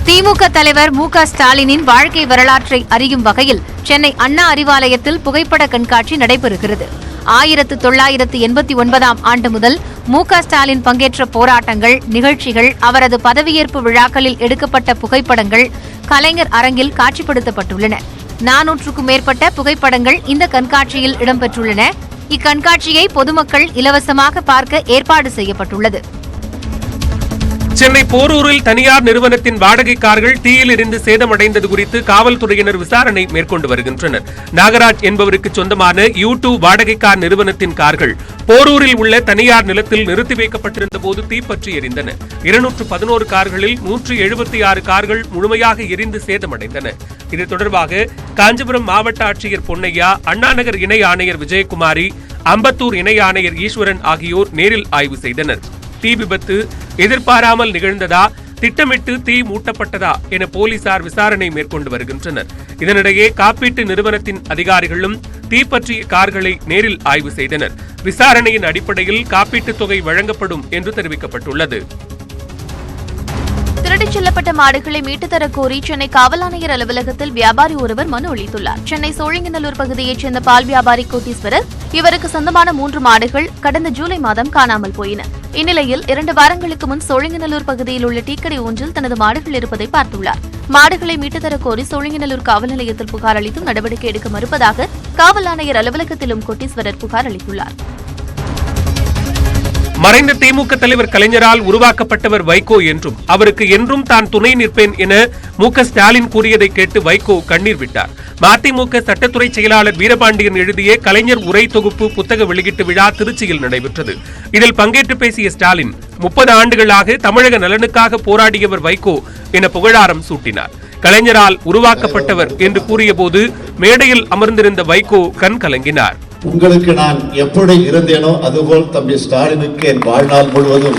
திமுக தலைவர் மு.க. ஸ்டாலினின் வாழ்க்கை வரலாற்றை அறியும் வகையில் சென்னை அண்ணா அறிவாலயத்தில் புகைப்பட கண்காட்சி நடைபெறுகிறது. 1989ஆம் ஆண்டு முதல் மு.க. ஸ்டாலின் பங்கேற்ற போராட்டங்கள், நிகழ்ச்சிகள், அவரது பதவியேற்பு விழாக்களில் எடுக்கப்பட்ட புகைப்படங்கள் கலைஞர் அரங்கில் காட்சிப்படுத்தப்பட்டுள்ளன. 400க்கும் மேற்பட்ட புகைப்படங்கள் இந்த கண்காட்சியில் இடம்பெற்றுள்ளன. இக்கண்காட்சியை பொதுமக்கள் இலவசமாக பார்க்க ஏற்பாடு செய்யப்பட்டுள்ளது.
சென்னை போரூரில் தனியார் நிறுவனத்தின் வாடகை கார்கள் தீயில் எரிந்து சேதமடைந்தது குறித்து காவல்துறையினர் விசாரணை மேற்கொண்டு வருகின்றனர். நாகராஜ் என்பவருக்கு சொந்தமான U2 வாடகை கார் நிறுவனத்தின் கார்கள் போரூரில் உள்ள தனியார் நிலத்தில் நிறுத்தி வைக்கப்பட்டிருந்த போது தீப்பற்றி எரிந்தன. 211 கார்களில் 176 கார்கள் முழுமையாக எரிந்து சேதமடைந்தன. இது தொடர்பாக காஞ்சிபுரம் மாவட்ட ஆட்சியர் பொன்னையா, அண்ணாநகர் இணை ஆணையர் விஜயகுமாரி, அம்பத்தூர் இணை ஆணையர் ஈஸ்வரன் ஆகியோர் நேரில் ஆய்வு செய்தனர். தீ விபத்து எதிர்பாராமல் நிகழ்ந்ததா, திட்டமிட்டு தீ மூட்டப்பட்டதா என போலீசார் விசாரணை மேற்கொண்டு வருகின்றனர். இதனிடையே காப்பீட்டு நிறுவனத்தின் அதிகாரிகளும் தீப்பற்றிய கார்களை நேரில் ஆய்வு செய்தனர். விசாரணையின் அடிப்படையில் காப்பீட்டுத் தொகை வழங்கப்படும் என்று தெரிவிக்கப்பட்டுள்ளது.
திருடிச் செல்லப்பட்ட மாடுகளை மீட்டுத் தரக் கோரி சென்னை காவல் ஆணையர் அலுவலகத்தில் வியாபாரி ஒருவர் மனு அளித்துள்ளார். சென்னை சோழிங்கநல்லூர் பகுதியைச் சேர்ந்த பால் வியாபாரி கோட்டீஸ்வரர் இவருக்கு சொந்தமான 3 மாடுகள் கடந்த ஜூலை மாதம் காணாமல் போயின. இந்நிலையில் 2 வாரங்களுக்கு முன் சோழிங்கநல்லூர் பகுதியில் உள்ள டீக்கடை ஒன்றில் தனது மாடுகள் இருப்பதை பார்த்துள்ளார். மாடுகளை மீட்டுத் தரக் கோரி சோழிங்கநல்லூர் காவல் நிலையத்தில் புகார் அளித்தும் நடவடிக்கை எடுக்க மறுப்பதாக காவல் ஆணையர் அலுவலகத்திலும் கோட்டீஸ்வரர் புகார் அளித்துள்ளார்.
மறைந்த திமுக தலைவர் கலைஞரால் உருவாக்கப்பட்டவர் வைகோ என்றும் அவருக்கு என்றும் தான் துணை நிற்பேன் என மு.க. ஸ்டாலின் கூறியதை கேட்டு வைகோ கண்ணீர் விட்டார். மதிமுக சட்டத்துறை செயலாளர் வீரபாண்டியன் எழுதிய கலைஞர் உரை தொகுப்பு புத்தக வெளியீட்டு விழா திருச்சியில் நடைபெற்றது. இதில் பங்கேற்று பேசிய ஸ்டாலின் 30 ஆண்டுகளாக தமிழக நலனுக்காக போராடியவர் வைகோ என புகழாரம் சூட்டினார். கலைஞரால் உருவாக்கப்பட்டவர் என்று கூறியபோது மேடையில் அமர்ந்திருந்த வைகோ கண் கலங்கினார்.
உங்களுக்கு நான் எப்படி இருந்தேனோ அதுபோல் தம்பி ஸ்டாலினுக்கு என் வாழ்நாள் முழுவதும்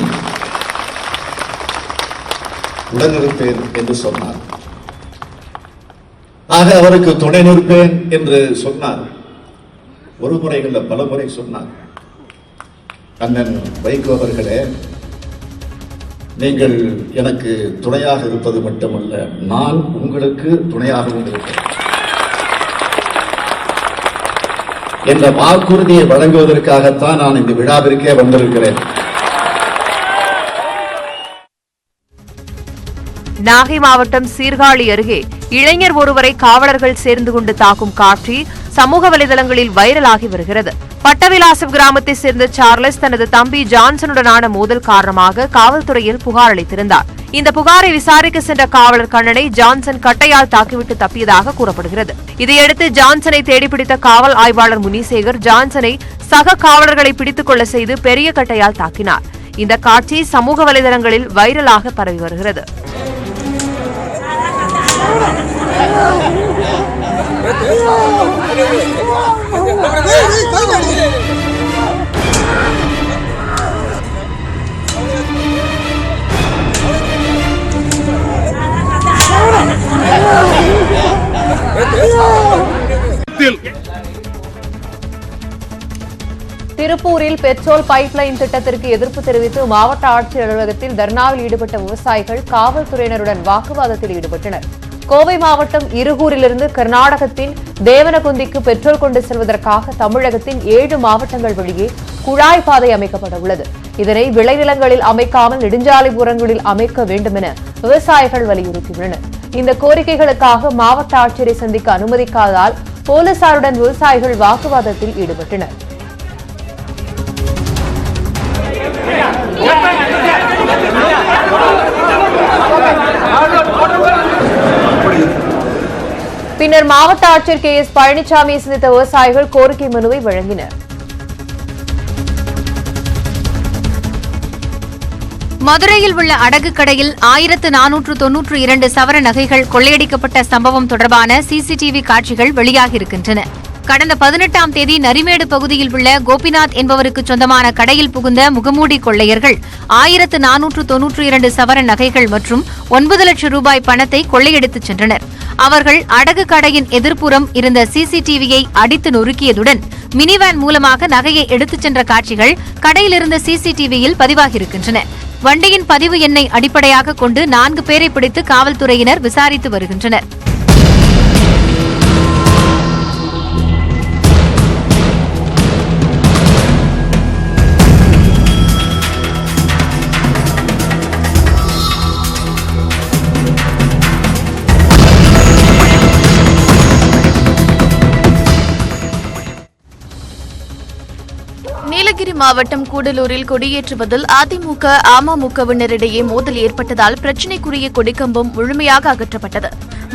உடனிருப்பேன் என்று சொன்னார். ஆக அவருக்கு துணை நிற்பேன் என்று சொன்னார். ஒரு முறைகள்ல பல முறை சொன்னார். அண்ணன் வைகோ அவர்களே, நீங்கள் எனக்கு துணையாக இருப்பது மட்டுமல்ல, நான் உங்களுக்கு துணையாகவும் இருப்பேன் என்ற வாக்குறுதியை வழங்குவதற்காகத்தான் நான் இந்த விழாவிற்கே வந்திருக்கிறேன்.
நாகை மாவட்டம் சீர்காழி அருகே இளைஞர் ஒருவரை காவலர்கள் சேர்ந்து கொண்டு தாக்கும் காட்சி சமூக வலைதளங்களில் வைரலாகி வருகிறது. பட்டவிலாசம் கிராமத்தை சேர்ந்த சார்லஸ் தனது தம்பி ஜான்சனுடனான மோதல் காரணமாக காவல்துறையில் புகார் அளித்திருந்தார். இந்த புகாரை விசாரிக்க சென்ற காவலர் கண்ணனை ஜான்சன் கட்டையால் தாக்கிவிட்டு தப்பியதாக கூறப்படுகிறது. இதையடுத்து ஜான்சனை தேடிப்பிடித்த காவல் ஆய்வாளர் முனிசேகர் ஜான்சனை சக காவலர்களை பிடித்துக் கொள்ள செய்து பெரிய கட்டையால் தாக்கினார். இந்த காட்சி சமூக வலைதளங்களில் வைரலாக பரவி வருகிறது. திருப்பூரில் பெட்ரோல் பைப்லைன் திட்டத்திற்கு எதிர்ப்பு தெரிவித்து மாவட்ட ஆட்சியர் அலுவலகத்தில் தர்ணாவில் ஈடுபட்ட விவசாயிகள் காவல்துறையினருடன் வாக்குவாதத்தில் ஈடுபட்டனர். கோவை மாவட்டம் இருகூரிலிருந்து கர்நாடகத்தின் தேவனகுந்திக்கு பெட்ரோல் கொண்டு செல்வதற்காக தமிழகத்தின் 7 மாவட்டங்கள் வழியே குழாய் பாதை அமைக்கப்பட உள்ளது. இதனை விளைநிலங்களில் அமைக்காமல் நெடுஞ்சாலைப்புறங்களில் அமைக்க வேண்டும் என விவசாயிகள் வலியுறுத்தியுள்ளனர். இந்த கோரிக்கைகளுக்காக மாவட்ட ஆட்சியரை சந்திக்க அனுமதிக்காததால் போலீசாருடன் விவசாயிகள் வாக்குவாதத்தில் ஈடுபட்டனர். பின்னர் மாவட்ட ஆட்சியர் K.S. பழனிசாமியை சந்தித்த விவசாயிகள் கோரிக்கை மனுவை வழங்கினர்.
மதுரையில் உள்ள அடகு கடையில் 1492 சவர நகைகள் கொள்ளையடிக்கப்பட்ட சம்பவம் தொடர்பான சிசிடிவி காட்சிகள் வெளியாகியிருக்கின்றன. கடந்த 18ஆம் தேதி நரிமேடு பகுதியில் உள்ள கோபிநாத் என்பவருக்கு சொந்தமான கடையில் புகுந்த முகமூடி கொள்ளையர்கள் 1492 சவர நகைகள் மற்றும் 9 லட்சம் ரூபாய் பணத்தை கொள்ளையடித்துச் சென்றனர். அவர்கள் அடகு கடையின் எதிர்ப்புறம் இருந்த சிசிடிவியை அடித்து நொறுக்கியதுடன் மினிவேன் மூலமாக நகையை எடுத்துச் சென்ற காட்சிகள் கடையில் இருந்த சிசிடிவியில் பதிவாகியிருக்கின்றன. வண்டியின் பதிவு எண்ணை அடிப்படையாக கொண்டு 4 பேரை பிடித்து காவல்துறையினர் விசாரித்து வருகின்றனர்.
நீலகிரி மாவட்டம் கூடலூரில் கொடியேற்றுவதில் அதிமுக அமமுகவினரிடையே மோதல் ஏற்பட்டதால் பிரச்சினைக்குரிய கொடிக்கம்பம் முழுமையாக அகற்றப்பட்டது.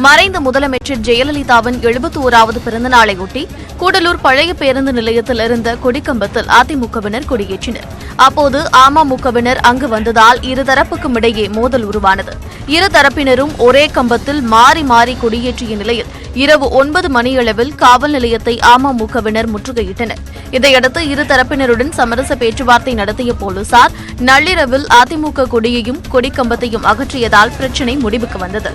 மறைந்த முதலமைச்சர் ஜெயலலிதாவின் 71வது பிறந்தநாளையொட்டி கூடலூர் பழைய பேருந்து நிலையத்தில் இருந்த கொடிக்கம்பத்தில் அதிமுகவினர் கொடியேற்றினர். அப்போது அமமுகவினர் அங்கு வந்ததால் இருதரப்புக்கும் இடையே மோதல் உருவானது. இருதரப்பினரும் ஒரே கம்பத்தில் மாறி மாறி கொடியேற்றிய நிலையில் இரவு 9 மணியளவில் காவல் நிலையத்தை அமமுகவினர் முற்றுகையிட்டனர். இதையடுத்து இருதரப்பினருடன் சமரச பேச்சுவார்த்தை நடத்திய போலீசார் நள்ளிரவில் அதிமுக கொடியையும் கொடிக்கம்பத்தையும் அகற்றியதால் பிரச்சினை முடிவுக்கு வந்தது.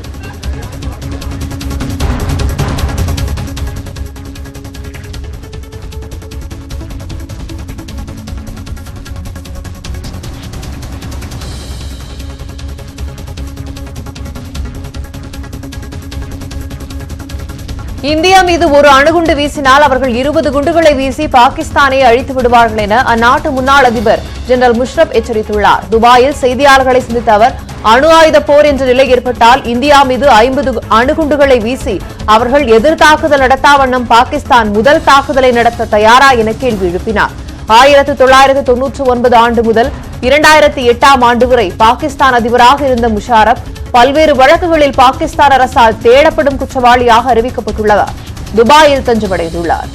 இந்தியா மீது ஒரு அணுகுண்டு வீசினால் அவர்கள் 20 குண்டுகளை வீசி பாகிஸ்தானை அழித்து விடுவார்கள் என அந்நாட்டு முன்னாள் அதிபர் ஜெனரல் முஷரப் எச்சரித்துள்ளார். துபாயில் செய்தியாளர்களை சந்தித்த அவர், அணு ஆயுத போர் என்ற நிலை ஏற்பட்டால் இந்தியா மீது 50 அணுகுண்டுகளை வீசி அவர்கள் எதிர்த்தாக்குதல் நடத்தாவண்ணம் பாகிஸ்தான் முதல் தாக்குதலை நடத்த தயாரா என கேள்வி எழுப்பினார். 1999 ஆண்டு முதல் 2008ஆம் ஆண்டு வரை பாகிஸ்தான் அதிபராக இருந்த முஷாரப் பல்வேறு வழக்குகளில் பாகிஸ்தான் அரசால் தேடப்படும் குற்றவாளியாக அறிவிக்கப்பட்டுள்ளதார் துபாயில் தஞ்சமடைந்துள்ளார்.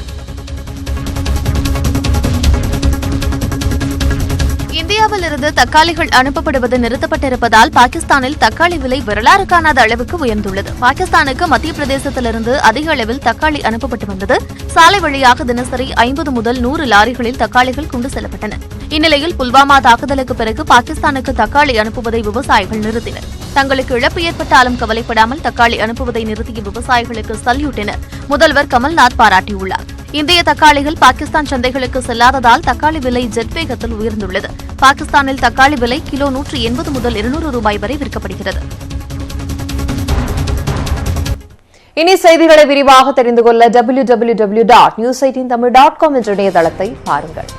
இந்தியாவில் இருந்து தக்காளிகள் அனுப்பப்படுவது நிறுத்தப்பட்டிருப்பதால் பாகிஸ்தானில் தக்காளி விலை வரலாறு காணாத அளவுக்கு உயர்ந்துள்ளது. பாகிஸ்தானுக்கு மத்திய பிரதேசத்திலிருந்து அதிக அளவில் தக்காளி அனுப்பப்பட்டு வந்தது. சாலை வழியாக தினசரி 50 முதல் 100 லாரிகளில் தக்காளிகள் கொண்டு செல்லப்பட்டன. இந்நிலையில் புல்வாமா தாக்குதலுக்கு பிறகு பாகிஸ்தானுக்கு தக்காளி அனுப்புவதை விவசாயிகள் நிறுத்தினர். தங்களுக்கு இழப்பு ஏற்பட்டாலும் கவலைப்படாமல் தக்காளி அனுப்புவதை நிறுத்திய விவசாயிகளுக்கு சல்யூட் என முதல்வர் கமல்நாத் பாராட்டியுள்ளார். இந்திய தக்காளிகள் பாகிஸ்தான் சந்தைகளுக்கு செல்லாததால் தக்காளி விலை ஜெட் வேகத்தில் உயர்ந்துள்ளது. பாகிஸ்தானில் தக்காளி விலை கிலோ 180 முதல் 200 ரூபாய் வரை விற்கப்படுகிறது.
இனி செய்திகளை விரிவாக தெரிந்து கொள்ள www.news18tamil.com என்ற இணையதளத்தை பாருங்கள்.